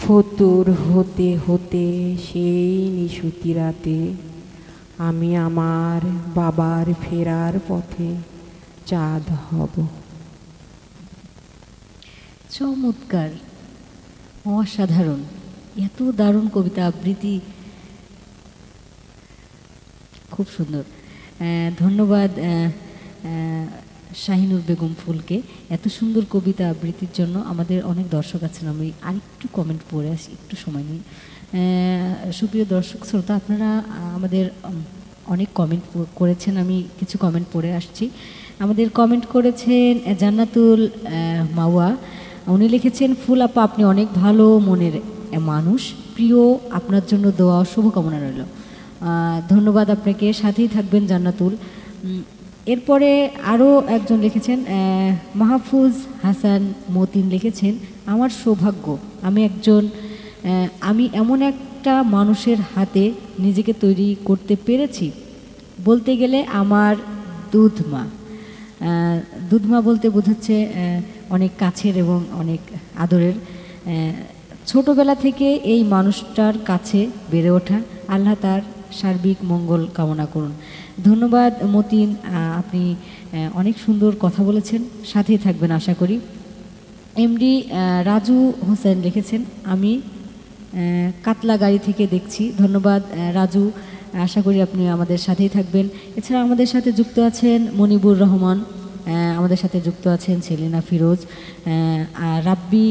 ফতুর হতে হতে সেই নিশুতি রাতে আমি আমার বাবার ফেরার পথে চাঁদ হব। চমৎকার, অসাধারণ, এত দারুণ কবিতা আবৃত্তি, খুব সুন্দর। ধন্যবাদ শাহিনুর বেগম ফুলকে এত সুন্দর কবিতা আবৃত্তির জন্য। আমাদের অনেক দর্শক আছেন, আমি আরেকটু কমেন্ট পড়ে আসি, একটু সময় নিই। সুপ্রিয় দর্শক শ্রোতা, আপনারা আমাদের অনেক কমেন্ট করেছেন, আমি কিছু কমেন্ট পড়ে আসছি। আমাদের কমেন্ট করেছেন জান্নাতুল মাওয়া, উনি লিখেছেন ফুল আপা আপনি অনেক ভালো মনের মানুষ, প্রিয়, আপনার জন্য দোয়া শুভকামনা রইল। ধন্যবাদ আপনাকে, সাথেই থাকবেন জান্নাতুল। এরপরে আরও একজন লিখেছেন মাহফুজ হাসান মতিন লিখেছেন আমার সৌভাগ্য আমি এমন একটা মানুষের হাতে নিজেকে তৈরি করতে পেরেছি, বলতে গেলে আমার দুধমা। দুধমা বলতে বোঝাচ্ছে অনেক কাছের এবং অনেক আদরের। ছোটবেলা থেকে এই মানুষটার কাছে বেড়ে ওঠা, আল্লাহ তার সার্বিক মঙ্গল কামনা করুন। ধন্যবাদ মতিন, আপনি অনেক সুন্দর কথা বলেছেন, সাথেই থাকবেন আশা করি। এমডি রাজু হোসেন লিখেছেন আমি কাতলা গাড়ি থেকে দেখছি। ধন্যবাদ রাজু, আশা করি আপনি আমাদের সাথেই থাকবেন। এছাড়া আমাদের সাথে যুক্ত আছেন মনিবুর রহমান, আমাদের সাথে যুক্ত আছেন সেলিনা ফিরোজ। রাব্বি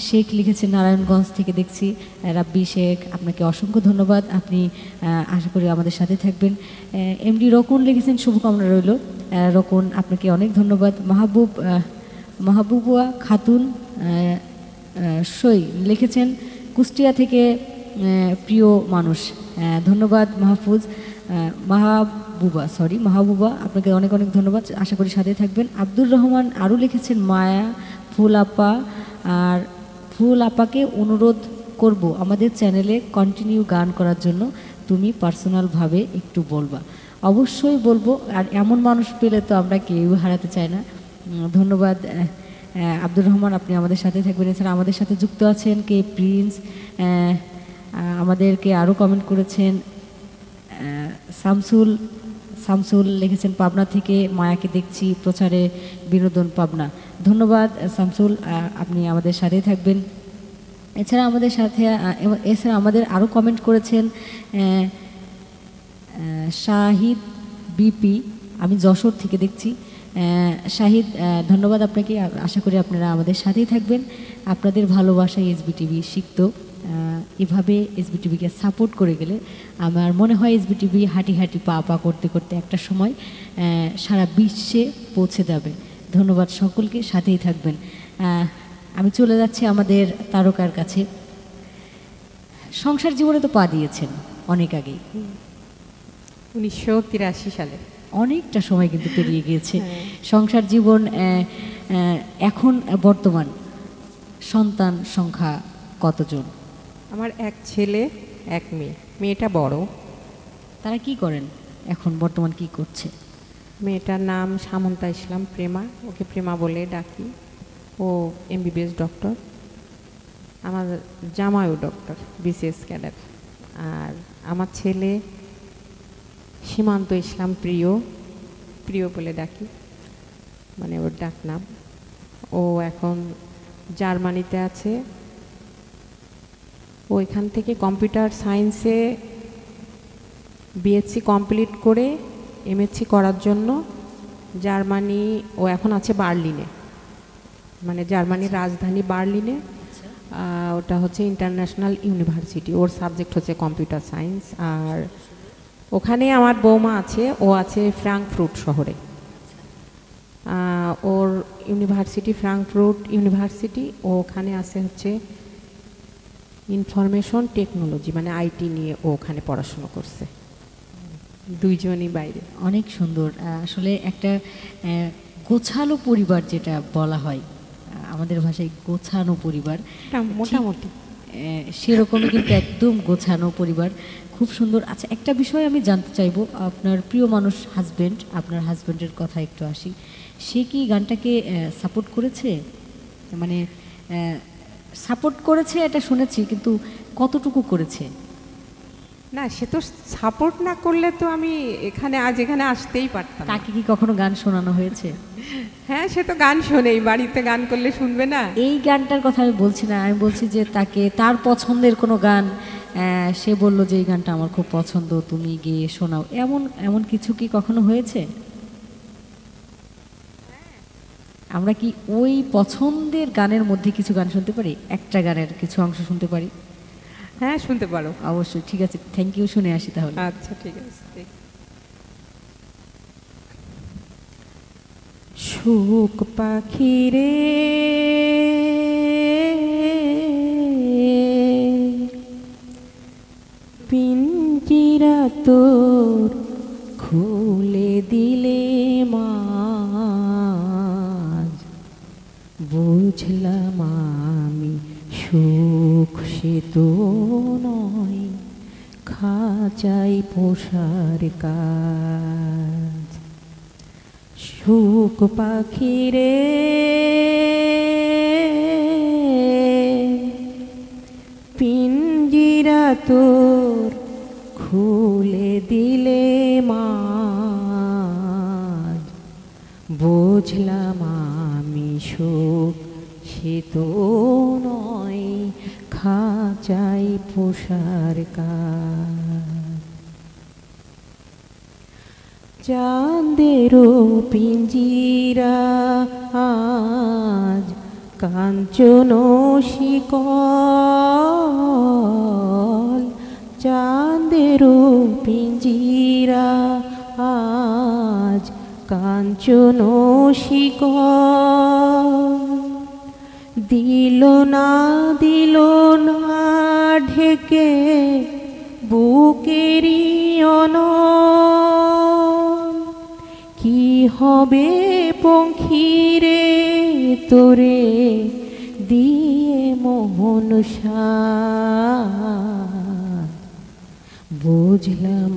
শেখ লিখেছেন নারায়ণগঞ্জ থেকে দেখছি। রাব্বি শেখ, আপনাকে অসংখ্য ধন্যবাদ, আপনি আশা করি আমাদের সাথে থাকবেন। এমডি রকুন লিখেছেন শুভকামনা রইল। রকুন, আপনাকে অনেক ধন্যবাদ। মাহবুবা খাতুন সই লিখেছেন কুষ্টিয়া থেকে প্রিয় মানুষ। ধন্যবাদ মাহবুবা, আপনাকে অনেক অনেক ধন্যবাদ, আশা করি সাথে থাকবেন। আব্দুর রহমান আরও লিখেছেন মায়া ফুল আপা, আর ফুল আপাকে অনুরোধ করব আমাদের চ্যানেলে কন্টিনিউ গান করার জন্য তুমি পার্সোনালভাবে একটু বলবা। অবশ্যই বলবো, আর এমন মানুষ পেলে তো আমরা কেউ হারাতে চাই না। ধন্যবাদ আব্দুর রহমান, আপনি আমাদের সাথে থাকবেন। এছাড়া আমাদের সাথে যুক্ত আছেন কে প্রিন্স, আমাদেরকে আরও কমেন্ট করেছেন শামসুল লিখেছেন পাবনা থেকে, মায়াকে দেখছি প্রচারে বিনোদন পাবনা। ধন্যবাদ শামসুল, আপনি আমাদের সাথেই থাকবেন। এছাড়া আমাদের আরও কমেন্ট করেছেন শাহিদ বিপি, আমি যশোর থেকে দেখছি। শাহিদ, ধন্যবাদ আপনাকে। আশা করি আপনারা আমাদের সাথেই থাকবেন। আপনাদের ভালোবাসায় এসবিটিভি শিখত। এভাবে এসবিটিভিকে সাপোর্ট করে গেলে আমার মনে হয় এসবিটিভি হাঁটি হাঁটি পা পা করতে করতে একটা সময় সারা বিশ্বে পৌঁছে যাবে। ধন্যবাদ সকলকে, সাথেই থাকবেন। আমি চলে যাচ্ছি আমাদের তারকার কাছে। সংসার জীবনে তো পা দিয়েছেন অনেক আগেই, 1983 সালে। অনেকটা সময় কিন্তু পেরিয়ে গিয়েছে সংসার জীবন। এখন বর্তমান সন্তান সংখ্যা কতজন? আমার এক ছেলে এক মেয়ে। মেয়েটা বড়। তারা কি করেন এখন, বর্তমান কি করছে? মেয়েটার নাম সামন্তা ইসলাম প্রেমা, ওকে প্রেমা বলে ডাকি। ও এমবিবিএস ডক্টর। আমার জামাইও ডক্টর, বিসিএস ক্যাডার। আর আমার ছেলে সীমান্ত ইসলাম প্রিয় বলে ডাকি, মানে ওর ডাক নাম। ও এখন জার্মানিতে আছে। ও এখান থেকে কম্পিউটার সায়েন্সে বিএসসি কমপ্লিট করে এমএসসি করার জন্য জার্মানি, ও এখন আছে বার্লিনে, মানে জার্মানির রাজধানী বার্লিনে। ওটা হচ্ছে ইন্টারন্যাশনাল ইউনিভার্সিটি। ওর সাবজেক্ট হচ্ছে কম্পিউটার সায়েন্স। আর ওখানে আমার বৌমা আছে, ও আছে ফ্রাঙ্কফুর্ট শহরে। ওর ইউনিভার্সিটি ফ্রাঙ্কফুর্ট ইউনিভার্সিটি। ও ওখানে আছে হচ্ছে ইনফরমেশন টেকনোলজি, মানে আইটি নিয়ে ও ওখানে পড়াশোনা করছে। দুইজনই বাইরে। অনেক সুন্দর। আসলে একটা গোছালো পরিবার যেটা বলা হয়, আমাদের ভাষায় গোছানো পরিবার, মোটামুটি সেরকমই কিন্তু একদম গোছানো পরিবার, খুব সুন্দর। আচ্ছা, একটা বিষয় আমি জানতে চাইবো, আপনার প্রিয় মানুষ হাজব্যান্ড, আপনার হাজব্যান্ডের কথা একটু আসি। সে কি গানটাকে সাপোর্ট করেছে? মানে সাপোর্ট করেছে এটা শুনেছি, কিন্তু কতটুকু করেছে? না, সে তো সাপোর্ট না করলে তো আমি এখানে আসতেই পারতাম। তাকে কি কখনো গান শোনানো হয়েছে? হ্যাঁ, সে তো গান শোনেই, বাড়িতে গান করলে শুনবে না? এই গানটার কথা আমি বলছি না, আমি বলছি যে তাকে তার পছন্দের কোনো গান সে বলল যে এই গানটা আমার খুব পছন্দ, তুমি গিয়ে শোনাও, এমন কিছু কি কখনো হয়েছে? আমরা কি ওই পছন্দের গানের মধ্যে কিছু গান শুনতে পারি? একটা গানের কিছু অংশ শুনতে পারি? হ্যাঁ, শুনতে পারো। অবশ্যই, ঠিক আছে, থ্যাংক ইউ, শুনে আসি তাহলে। আচ্ছা, ঠিক আছে। সুখ পাখি রে পিঞ্জিরা তোর খুলে দিলে মাঝ, বুঝলাম আমি সুখ সে তো নয় খাঁচাই পোষার কাজ। সুখ পাখি রে পিঞ্জিরা তোর খুলে দিলে মাঝ, বুঝলাম আমি সুখ সে তো নয় খাঁচাই পোষার কাজ। চাঁদেরও পিঞ্জিরা আজ কাঞ্চন শিকল, চাঁদেরও পিঞ্জিরা আজ কাঞ্চন শিকল, দিল না ঢেকে বুকেরি অনল, কি হবে পঙ্খিরে তোরে দিয়ে মোহন সার, বুঝলাম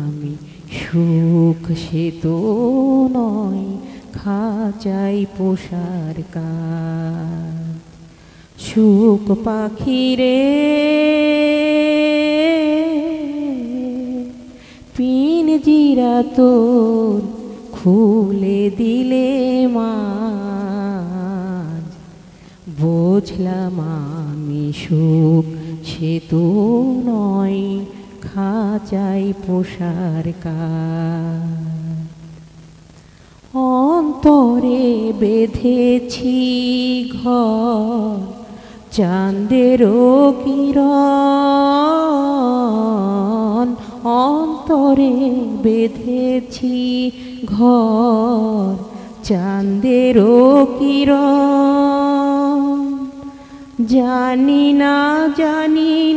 আমি সুখ সে তো নয় খাঁচাই পোষার কাজ। সুখ পাখিরে পিঞ্জিরা তোর খুলে দিলে মাঝ, বুঝলাম আমি সুখ সে তো নয় খাঁচাই পোষার কাজ। অন্তরে বেঁধেছি ঘর চাঁদেরও কিরণ, অন্তরে বেঁধেছি ঘর চাঁদেরও কিরণ। জানি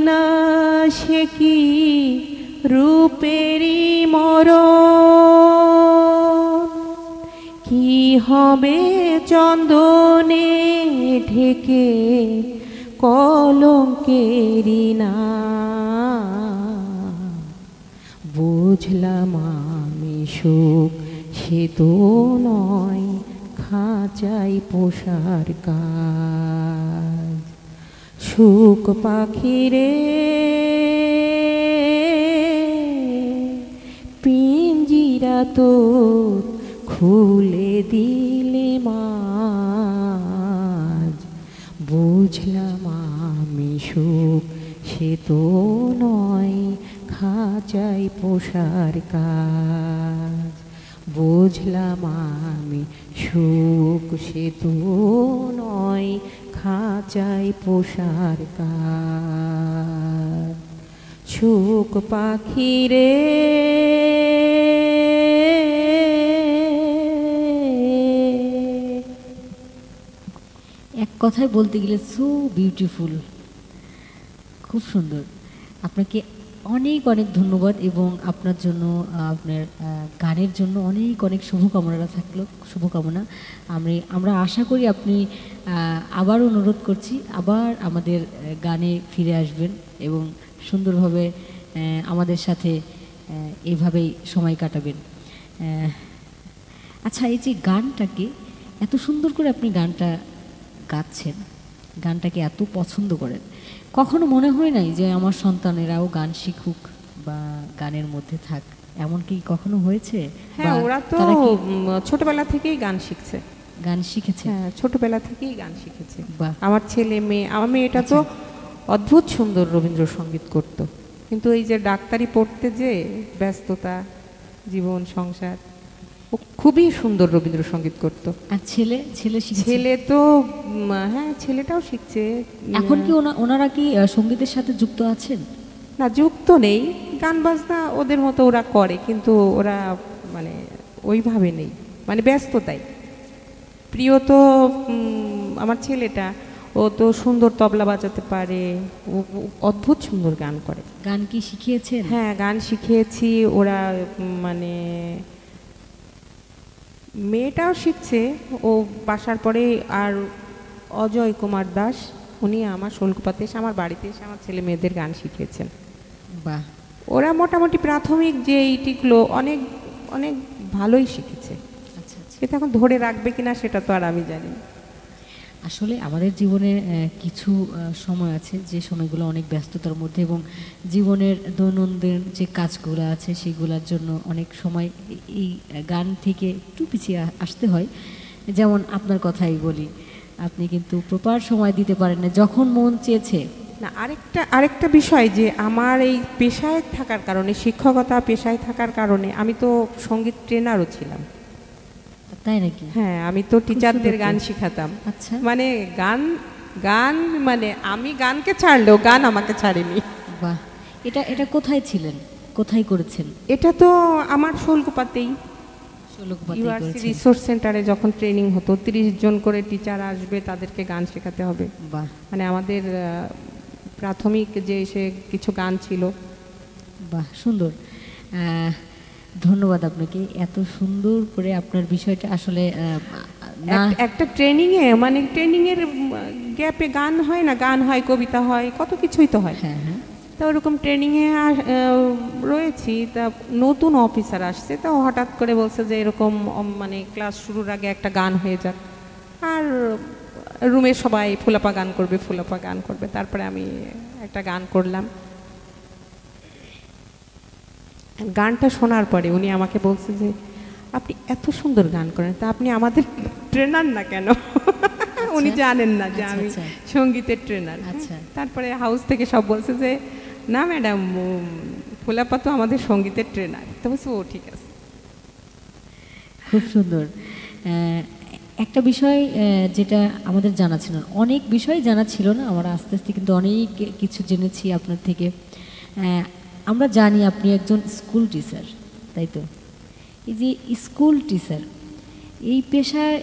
না সে কি রূপেরই মরণ, কি হবে চন্দনে ঢেকে কলঙ্কেরি না। বুঝলাম আমি সুখ সে তো নয় খাঁচাই পোষার কাজ। সুখ পাখিরে পিঞ্জিরা তোর খুলে দিলে মাঝ, বুঝলাম আমি সুখ সে তো নয় খাঁচাই পোষার কাজ। বুঝলাম আমি সুখ সে তো নয় খাঁচাই পোষার কাজ। সুখ পাখিরে এক কথায় বলতে গেলে সো বিউটিফুল, খুব সুন্দর। আপনাকে অনেক অনেক ধন্যবাদ এবং আপনার জন্য আপনার গানের জন্য অনেক অনেক শুভকামনা থাকলো, শুভকামনা। আমরা আশা করি আপনি আবার অনুরোধ করছি আবার আমাদের গানে ফিরে আসবেন এবং সুন্দরভাবে আমাদের সাথে এইভাবেই সময় কাটাবেন। আচ্ছা, এই যে গানটাকে এত সুন্দর করে আপনি গানটা গাচ্ছেন, গানটাকে এত পছন্দ করেন, কখনো মনে হয় নাই যে আমার সন্তানেরাও গান শিখুক বা গানের মধ্যে থাক, এমন কি কখনো হয়েছে? হ্যাঁ, ওরা তো ছোটবেলা থেকেই গান শিখছে, গান শিখেছে। হ্যাঁ, ছোটবেলা থেকেই গান শিখেছে। বাহ। আমার ছেলে মেয়ে, আমার মেয়েটা তো অদ্ভুত সুন্দর রবীন্দ্রসঙ্গীত করতো, কিন্তু এই যে ডাক্তারি পড়তে যে ব্যস্ততা, জীবন সংসার, ও খুবই সুন্দর রবীন্দ্রসঙ্গীত করতো। আর ছেলে শিখেছে? ছেলে তো হ্যাঁ, ছেলেটাও শিখছে। এখন কি ওনারা কি সঙ্গীতের সাথে যুক্ত আছেন? না, যুক্ত নেই, গান বাজনা ওদের মতো ওরা করে, কিন্তু ওরা মানে ওইভাবে নেই, মানে ব্যস্ততাই। প্রিয় তো আমার ছেলেটা, ও তো সুন্দর তবলা বাজাতে পারে, ও অদ্ভুত সুন্দর গান করে। গান কি শিখিয়েছেন? হ্যাঁ, গান শিখিয়েছি। ওরা মানে মেয়েটাও শিখছে, ও বাসার পরে। আর অজয় কুমার দাস, উনি আমার শোলকুপাতে এসে, আমার বাড়িতে এসে আমার ছেলে মেয়েদের গান শিখিয়েছেন। বাহ। ওরা মোটামুটি প্রাথমিক যে এইটিগুলো অনেক অনেক ভালোই শিখেছে। আচ্ছা আচ্ছা। এটা এখন ধরে রাখবে কিনা সেটা তো আর আমি জানি না। আসলে আমাদের জীবনে কিছু সময় আছে যে সময়গুলো অনেক ব্যস্ততার মধ্যে, এবং জীবনের দৈনন্দিন যে কাজগুলো আছে সেগুলোর জন্য অনেক সময় এই গান থেকে একটু পিছিয়ে আসতে হয়। যেমন আপনার কথাই বলি, আপনি কিন্তু প্রপার সময় দিতে পারেন না যখন মন চেয়েছে। না, আরেকটা বিষয় যে আমার এই পেশায় থাকার কারণে, শিক্ষকতা পেশায় থাকার কারণে, আমি তো সঙ্গীত ট্রেনারও ছিলাম। তাই নাকি? হ্যাঁ, আমি তো টিচারদের গান শিখাতাম। আচ্ছা। মানে গান মানে আমি গানকে ছাড়লেও গান আমাকে ছাড়েনি। বাহ। এটা কোথায় ছিলেন, কোথায় করেছেন? এটা তো আমার শোলকুপাতেই, শোলকুপাতেই ইউআরসি করেছেন। রিসোর্স সেন্টারে যখন ট্রেনিং হতো, 30 জন করে টিচার আসবে, তাদেরকে গান শেখাতে হবে। বাহ। মানে আমাদের প্রাথমিক যে সে কিছু গান ছিল। বাহ, সুন্দর। ধন্যবাদ আপনাকে, এত সুন্দর করে আপনার বিষয়টা আসলে একটা ট্রেনিংয়ে, মানে ট্রেনিংয়ের গ্যাপে গান হয় না, গান হয়, কবিতা হয়, কত কিছুই তো হয়। হ্যাঁ হ্যাঁ তা ওরকম ট্রেনিংয়ে রয়েছি। তা নতুন অফিসার আসছে, তো হঠাৎ করে বলছে যে এরকম মানে ক্লাস শুরুর আগে একটা গান হয়ে যাক, আর রুমে সবাই ফুলাপা গান করবে, ফুলাপা গান করবে। তারপরে আমি একটা গান করলাম। গানটা শোনার পরে উনি আমাকে বলছে যে আপনি এত সুন্দর গান করেন, তা আপনি আমাদের ট্রেনার না কেন? উনি জানেন না যে আমি সঙ্গীতের ট্রেনার। তারপরে হাউস থেকে সব বলছে যে না ম্যাডাম, ফুলাপা তো আমাদের সঙ্গীতের ট্রেনার। তো বলছে ও ঠিক আছে। খুব সুন্দর। একটা বিষয় যেটা আমাদের জানা ছিল না, অনেক বিষয় জানা ছিল না, আমরা আস্তে আস্তে কিন্তু অনেক কিছু জেনেছি আপনার থেকে। আমরা জানি আপনি একজন স্কুল টিচার, তাই তো? এই যে স্কুল টিচার, এই পেশায়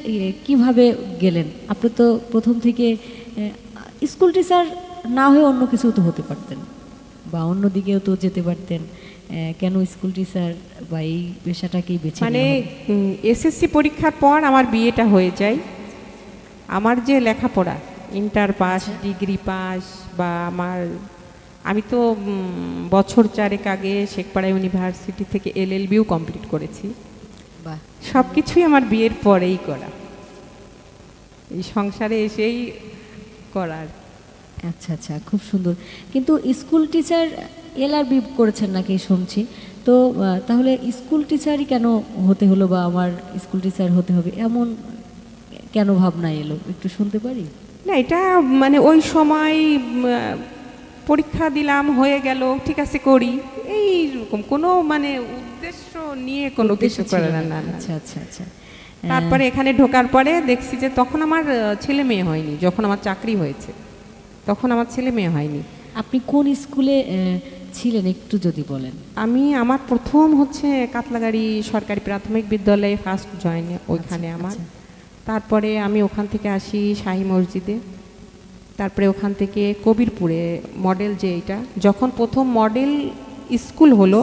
কিভাবে গেলেন? আপনি তো প্রথম থেকে স্কুল টিচার না হয়ে অন্য কিছু তো হতে পারতেন, বা অন্য দিকেও তো যেতে পারতেন, কেন স্কুল টিচার বা এই পেশাটাকেই বেছে? মানে এসএসসি পরীক্ষার পর আমার বিয়েটা হয়ে যায়। আমার যে লেখাপড়া, ইন্টার পাস, ডিগ্রি পাস, বা আমি তো বছর 4 আগে শেখপাড়া ইউনিভার্সিটি থেকে LLBও কমপ্লিট করেছি। বাহ, সব কিছুই আমার বিয়ের পরেই করা, এই সংসারে এসেই করার। আচ্ছা আচ্ছা, খুব সুন্দর। কিন্তু স্কুল টিচার LLB করেছেন নাকি শুনছি, তো তাহলে স্কুল টিচারই কেন হতে হলো, বা আমার স্কুল টিচার হতে হবে এমন কেন ভাবনা এলো, একটু শুনতে পারি? না, এটা মানে ওই সময় পরীক্ষা দিলাম, হয়ে গেল, ঠিক আছে করি, এইরকম কোনো মানে উদ্দেশ্য নিয়ে কোনো কিছু করে না। আচ্ছা আচ্ছা আচ্ছা। তারপরে এখানে ঢোকার পরে দেখছি যে তখন আমার ছেলে মেয়ে হয়নি, যখন আমার চাকরি হয়েছে তখন আমার ছেলে মেয়ে হয়নি। আপনি কোন স্কুলে ছিলেন একটু যদি বলেন? আমার প্রথম হচ্ছে কাতলাগাড়ি সরকারি প্রাথমিক বিদ্যালয়ে ফার্স্ট জয়েন ওইখানে আমার। তারপরে আমি ওখান থেকে আসি শাহী মসজিদে, তারপরে ওখান থেকে কবিরপুরে মডেল, যে এটা যখন প্রথম মডেল স্কুল হলো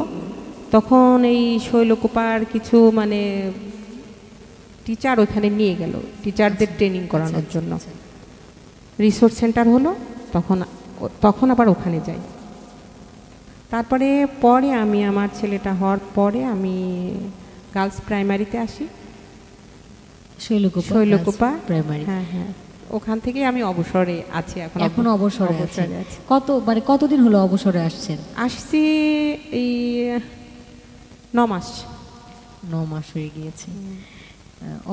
তখন এই শৈলকুপার কিছু মানে টিচার ওইখানে নিয়ে গেল টিচারদের ট্রেনিং করানোর জন্য। রিসোর্স সেন্টার হলো, তখন আবার ওখানে যাই। তারপরে পরে আমি আমার ছেলেটা হওয়ার পরে আমি গার্লস প্রাইমারিতে আসি, শৈলকুপা প্রাইমারি। হ্যাঁ হ্যাঁ, ওখান থেকে আমি অবসরে আছি এখন। এখনো অবসরে আছি? কতদিন হলো অবসরে আসছেন? আসছি এই 9 মাস। 9 মাস হয়ে গিয়েছে।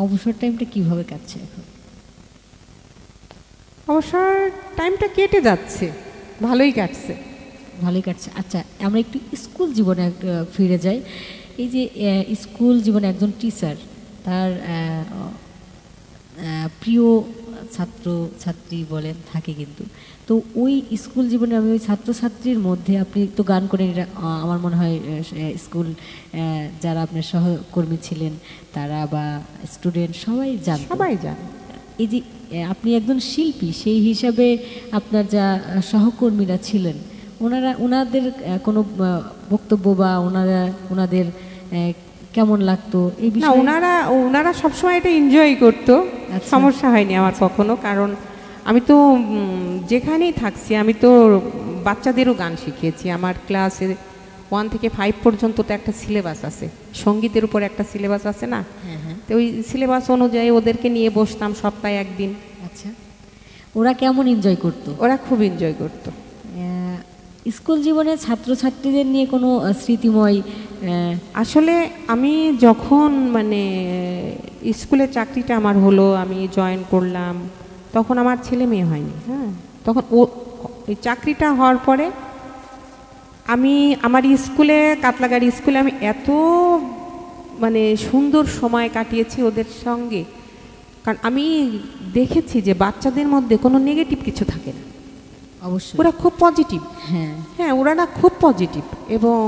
অবসর টাইমটা কিভাবে কাটছে এখন? অবসর টাইমটা কেটে যাচ্ছে, ভালোই কাটছে। ভালোই কাটছে। আচ্ছা, আমরা একটু স্কুল জীবনে ফিরে যাই। এই যে স্কুল জীবনে একজন টিচার, তার প্রিয় ছাত্র ছাত্রী বলেন থাকে কিন্তু, তো ওই স্কুল জীবনে আমি ওই ছাত্রছাত্রীর মধ্যে আপনি তো গান করেন, এটা আমার মনে হয় স্কুল যারা আপনার সহকর্মী ছিলেন তারা বা স্টুডেন্ট সবাই জানে। এই যে আপনি একজন শিল্পী, সেই হিসাবে আপনার যা সহকর্মীরা ছিলেন ওনাদের কোনো বক্তব্য বা ওনাদের কেমন লাগতো এই বিষয়ে? ওনারা সবসময় এটা এনজয় করতো, সমস্যা হয়নি আমার কখনো। কারণ আমি তো যেখানেই থাকছি আমি তো বাচ্চাদেরও গান শিখিয়েছি। আমার ক্লাসে 1 থেকে 5 পর্যন্ত তো একটা সিলেবাস আছে, সঙ্গীতের উপর একটা সিলেবাস আছে না? তো ওই সিলেবাস অনুযায়ী ওদেরকে নিয়ে বসতাম সপ্তাহে একদিন। আচ্ছা, ওরা কেমন এনজয় করতো? ওরা খুব এনজয় করতো। স্কুল জীবনে ছাত্রছাত্রীদের নিয়ে কোনো স্মৃতিময়? আসলে আমি যখন মানে স্কুলের চাকরিটা আমার হলো, আমি জয়েন করলাম, তখন আমার ছেলে মেয়ে হয়নি। হ্যাঁ, তখন ওই চাকরিটা হওয়ার পরে আমি আমার স্কুলে, কাতলাগাড়ি স্কুলে আমি এত মানে সুন্দর সময় কাটিয়েছি ওদের সঙ্গে। কারণ আমি দেখেছি যে বাচ্চাদের মধ্যে কোনো নেগেটিভ কিছু থাকে না, অবশ্যই ওরা খুব পজিটিভ। হ্যাঁ, ওরা না খুব পজিটিভ। এবং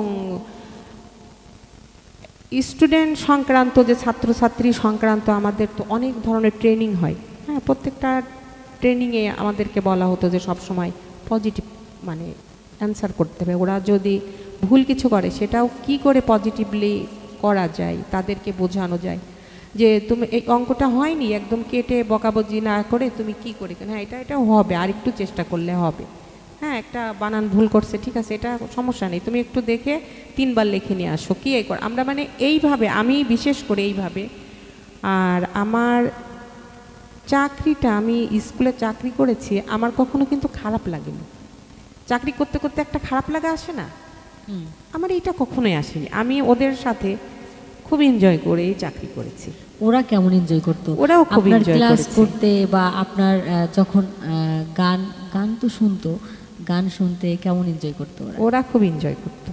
স্টুডেন্ট সংক্রান্ত, যে ছাত্রছাত্রী সংক্রান্ত আমাদের তো অনেক ধরনের ট্রেনিং হয়। হ্যাঁ, প্রত্যেকটা ট্রেনিংয়ে আমাদেরকে বলা হতো যে সব সময় পজিটিভ মানে অ্যান্সার করতে হবে। ওরা যদি ভুল কিছু করে সেটাও কি করে পজিটিভলি করা যায়, তাদেরকে বোঝানো যায়। যে তুমি এই অঙ্কটা হয়নি, একদম কেটে বকাবজি না করে তুমি কি করে, হ্যাঁ এটা হবে, আর একটু চেষ্টা করলে হবে, হ্যাঁ একটা বানান ভুল করছে, ঠিক আছে এটা সমস্যা নেই, তুমি একটু দেখে 3 বার লিখে নিয়ে আসো, কি এই কর। আমরা মানে এইভাবে, আমি বিশেষ করে এইভাবে। আর আমার চাকরিটা, আমি স্কুলে চাকরি করেছি, আমার কখনো কিন্তু খারাপ লাগেনি। চাকরি করতে করতে একটা খারাপ লাগা আসে না, আমার এইটা কখনোই আসেনি। আমি ওদের সাথে খুব এনজয় করে চাকরি করেছি। ওরা কেমন এনজয় করতো? ওরাও খুব আপনার এনজয় ক্লাস করেছে। করতে বা আপনার যখন গান গান তো শুনতো, গান শুনতে কেমন এনজয় করতো ওরা? ওরা খুব এনজয় করতো।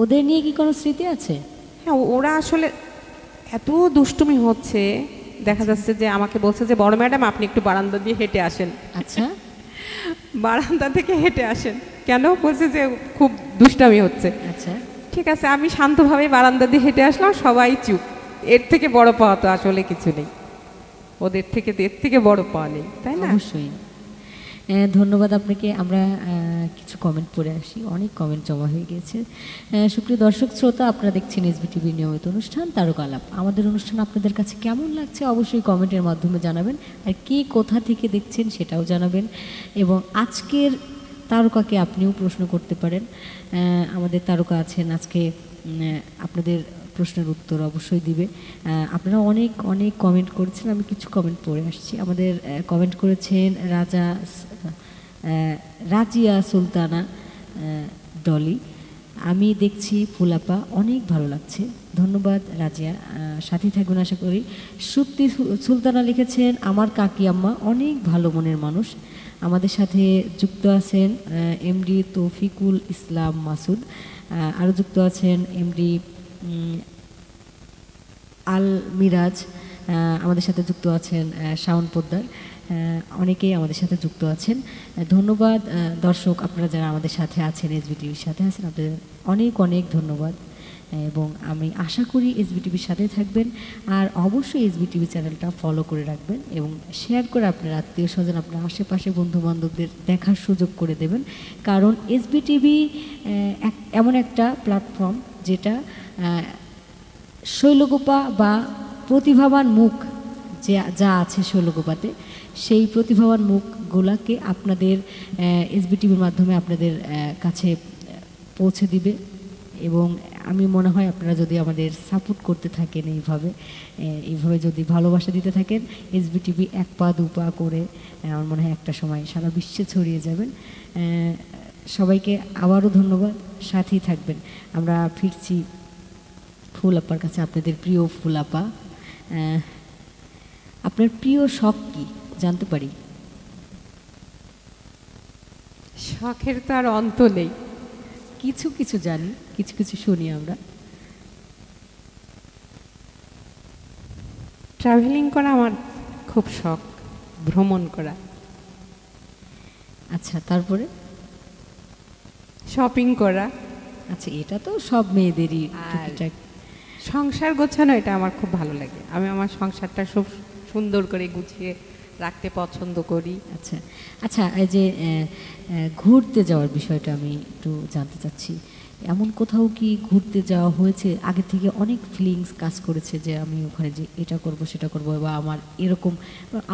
ওদের নিয়ে কি কোনো স্মৃতি আছে? হ্যাঁ, ওরা আসলে এত দুষ্টুমি হচ্ছে, দেখা যাচ্ছে যে আমাকে বলছে যে বড় ম্যাডাম আপনি একটু বারান্দা দিয়ে হেঁটে আসেন। আচ্ছা। বারান্দা থেকে হেঁটে আসেন কেন? বলছে যে খুব দুষ্টামি হচ্ছে। আচ্ছা, ঠিক আছে, আমি শান্তভাবে বারান্দা দিয়ে হেঁটে আসলাম, সবাই চুপ। এর থেকে বড় পাওয়া তো আসলে কিছু নেই, ওদের থেকে এর থেকে বড় পাওয়া নেই, তাই না? অবশ্যই। ধন্যবাদ আপনাকে। আমরা কিছু কমেন্ট পড়ে আসি, অনেক কমেন্ট জমা হয়ে গিয়েছে। সুপ্রিয় দর্শক শ্রোতা, আপনারা দেখছেন এসবিটিভির নিয়মিত অনুষ্ঠান তারকা আলাপ। আমাদের অনুষ্ঠান আপনাদের কাছে কেমন লাগছে অবশ্যই কমেন্টের মাধ্যমে জানাবেন, আর কে কোথা থেকে দেখছেন সেটাও জানাবেন। এবং আজকের তারকাকে আপনিও প্রশ্ন করতে পারেন। আমাদের তারকা আছেন আজকে, আপনাদের প্রশ্নের উত্তর অবশ্যই দিবে। আপনারা অনেক অনেক কমেন্ট করেছেন, আমি কিছু কমেন্ট পড়ে আসছি। আমাদের কমেন্ট করেছেন রাজিয়া সুলতানা ডলি। আমি দেখছি ফুলাপা, অনেক ভালো লাগছে। ধন্যবাদ রাজিয়া, সাথে থাকবেন আশা করি। সুপ্তি সুলতানা লিখেছেন আমার কাকি আম্মা অনেক ভালো মনের মানুষ। আমাদের সাথে যুক্ত আছেন এমডি তৌফিকুল ইসলাম মাসুদ, আরও যুক্ত আছেন এমডি আল মিরাজ, আমাদের সাথে যুক্ত আছেন শাওন পোদ্দার, অনেকেই আমাদের সাথে যুক্ত আছেন। ধন্যবাদ দর্শক, আপনারা যারা আমাদের সাথে আছেন, এসবিটিভির সাথে আছেন, আপনাদের অনেক অনেক ধন্যবাদ। এবং আমি আশা করি এসবিটিভির সাথে থাকবেন, আর অবশ্যই এসবিটিভি চ্যানেলটা ফলো করে রাখবেন এবং শেয়ার করে আপনার আত্মীয় স্বজন, আপনার আশেপাশে বন্ধুবান্ধবদের দেখার সুযোগ করে দেবেন। কারণ এসবিটিভি এমন একটা প্ল্যাটফর্ম যেটা শৈলকুপা বা প্রতিভাবান মুখ যা আছে শৈলকুপাতে, সেই প্রতিভাবান মুখগুলাকে আপনাদের এসবিটিভির মাধ্যমে আপনাদের কাছে পৌঁছে দিবে। এবং আমি মনে হয় আপনারা যদি আমাদের সাপোর্ট করতে থাকেন, এইভাবে যদি ভালোবাসা দিতে থাকেন, এসবিটিভি 1 পা 2 পা করে আমার মনে হয় একটা সময় সারা বিশ্বে ছড়িয়ে যাবেন। সবাইকে আবারও ধন্যবাদ, সাথেই থাকবেন। আমরা ফিরছি ফুল আপার কাছে, আপনাদের প্রিয় ফুল আপা। আপনার প্রিয় শখ কি জানতে পারি? শখের তো আর অন্ত নেই। কিছু কিছু জানি, কিছু কিছু শুনি আমরা। ট্রাভেলিং করা আমার খুব শখ, ভ্রমণ করা। আচ্ছা, তারপরে? শপিং করা। আচ্ছা, এটা তো সব মেয়েদেরই টুকিটাক। সংসার গোছানো, এটা আমার খুব ভালো লাগে। আমি আমার সংসারটা খুব সুন্দর করে গুছিয়ে রাখতে পছন্দ করি। আচ্ছা আচ্ছা, এই যে ঘুরতে যাওয়ার বিষয়টা আমি একটু জানতে চাচ্ছি। এমন কোথাও কি ঘুরতে যাওয়া হয়েছে আগে থেকে, অনেক ফিলিংস কাজ করেছে যে আমি ওখানে যে এটা করব সেটা করব, বা আমার এরকম,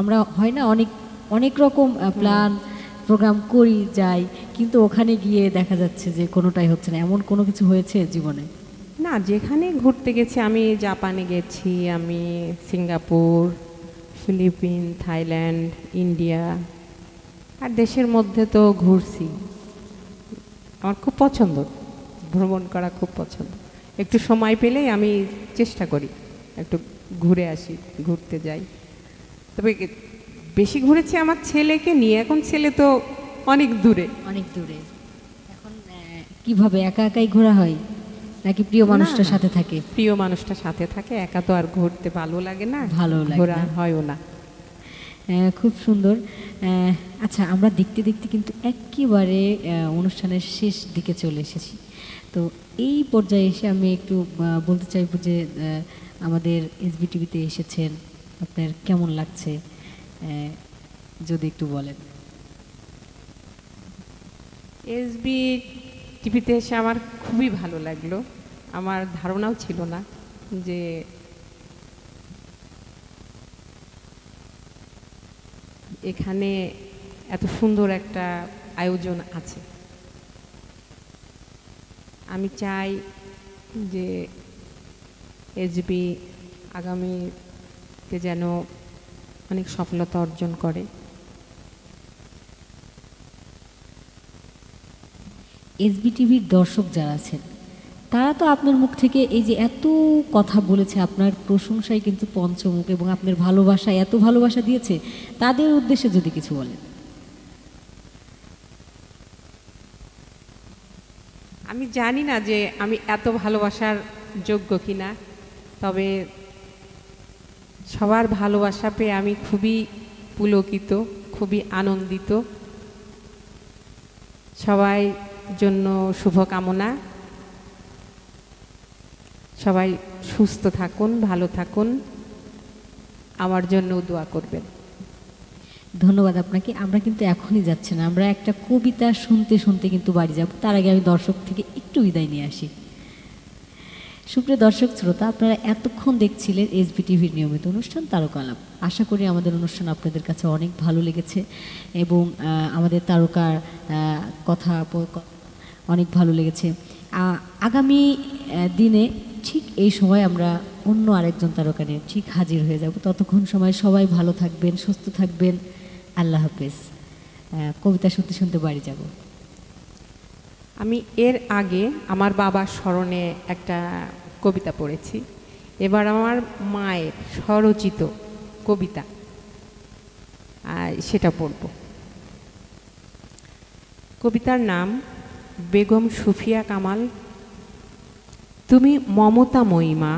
আমরা হয় না অনেক অনেক রকম প্ল্যান প্রোগ্রাম করি যাই, কিন্তু ওখানে গিয়ে দেখা যাচ্ছে যে কোনোটাই হচ্ছে না, এমন কোনো কিছু হয়েছে জীবনে? না, যেখানে ঘুরতে গেছি, আমি জাপানে গেছি, আমি সিঙ্গাপুর, ফিলিপিন, থাইল্যান্ড, ইন্ডিয়া, আর দেশের মধ্যে তো ঘুরছি। আমার খুব পছন্দ, ভ্রমণ করা খুব পছন্দ। একটু সময় পেলেই আমি চেষ্টা করি একটু ঘুরে আসি, ঘুরতে যাই। তবে বেশি ঘুরেছি আমার ছেলেকে নিয়ে, এখন ছেলে তো অনেক দূরে। অনেক দূরে এখন কিভাবে, একা একাই ঘোরা হয় নাকি প্রিয় মানুষটার সাথে থাকে? প্রিয় মানুষটার সাথে থাকে, একা তো আর ঘুরতে ভালো লাগে না, ভালো লাগে ঘোরা না, হয়ও না। খুব সুন্দর। আচ্ছা, আমরা দেখতে দেখতে কিন্তু একেবারে অনুষ্ঠানের শেষ দিকে চলে এসেছি। তো এই পর্যায়ে এসে আমি একটু বলতে চাইব যে আমাদের এসবিটিভিতে এসেছেন, আপনার কেমন লাগছে যদি একটু বলেন। এসবি টিভিতে এসে আমার খুবই ভালো লাগলো। আমার ধারণাও ছিল না যে এখানে এত সুন্দর একটা আয়োজন আছে। আমি চাই যে এসবি আগামীতে যেন অনেক সফলতা অর্জন করে। এসবিটিভির দর্শক যারা আছেন তারা তো আপনার মুখ থেকে এই যে এত কথা বলেছে, আপনার প্রশংসায় কিন্তু পঞ্চমুখ এবং আপনার ভালোবাসায় এত ভালোবাসা দিয়েছে, তাদের উদ্দেশ্যে যদি কিছু বলেন। আমি জানি না যে আমি এত ভালোবাসার যোগ্য কিনা, তবে সবার ভালোবাসা পেয়ে আমি খুবই পুলকিত, খুবই আনন্দিত। সবাই জন্য শুভকামনা। সবাই সুস্থ থাকুন, ভালো থাকুন, আমার জন্য দোয়া করবেন। ধন্যবাদ আপনাকে। আমরা কিন্তু এখনই যাচ্ছি না, আমরা একটা কবিতা শুনতে শুনতে কিন্তু বাড়ি যাব। তার আগে আমি দর্শক থেকে একটু বিদায় নিয়ে আসি। সুপ্রিয় দর্শক শ্রোতা, আপনারা এতক্ষণ দেখছিলেন এসবিটিভির নিয়মিত অনুষ্ঠান তারকা আলাপ। আশা করি আমাদের অনুষ্ঠান আপনাদের কাছে অনেক ভালো লেগেছে এবং আমাদের তারকার কথা অনেক ভালো লেগেছে। আগামী দিনে ঠিক এই সময় আমরা অন্য আরেকজন তারকা নিয়ে ঠিক হাজির হয়ে যাব। ততক্ষণ সময় সবাই ভালো থাকবেন, সুস্থ থাকবেন। আল্লাহ হাফেজ। কবিতা শুনতে শুনতে বাড়ি যাব। আমি এর আগে আমার বাবার স্মরণে একটা কবিতা পড়েছি, এবার আমার মায়ের স্বরচিত কবিতা সেটা পড়ব। কবিতার নাম বেগম সুফিয়া কামাল। তুমি মমতাময়ী মা,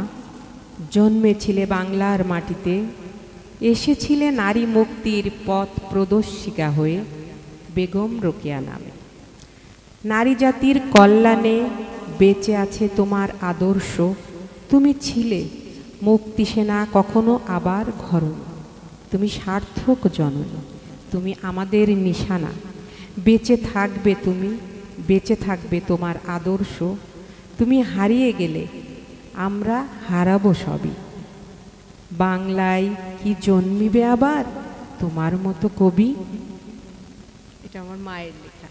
জন্মেছিলে বাংলার মাটিতে, এসেছিলে নারী মুক্তির পথ প্রদর্শিকা হয়ে বেগম রোকেয়া নামে। নারী জাতির কল্যাণে বেঁচে আছে তোমার আদর্শ। তুমি ছিলে মুক্তিসেনা, কখনো আবার ঘরণ। তুমি সার্থক জননী, তুমি আমাদের নিশানা। বেঁচে থাকবে তুমি, বেঁচে থাকবে তোমার আদর্শ। তুমি হারিয়ে গেলে আমরা হারাবো সবই। বাংলায় কি জন্মিবে আবার তোমার মতো কবি? এটা আমার মায়ের লেখা।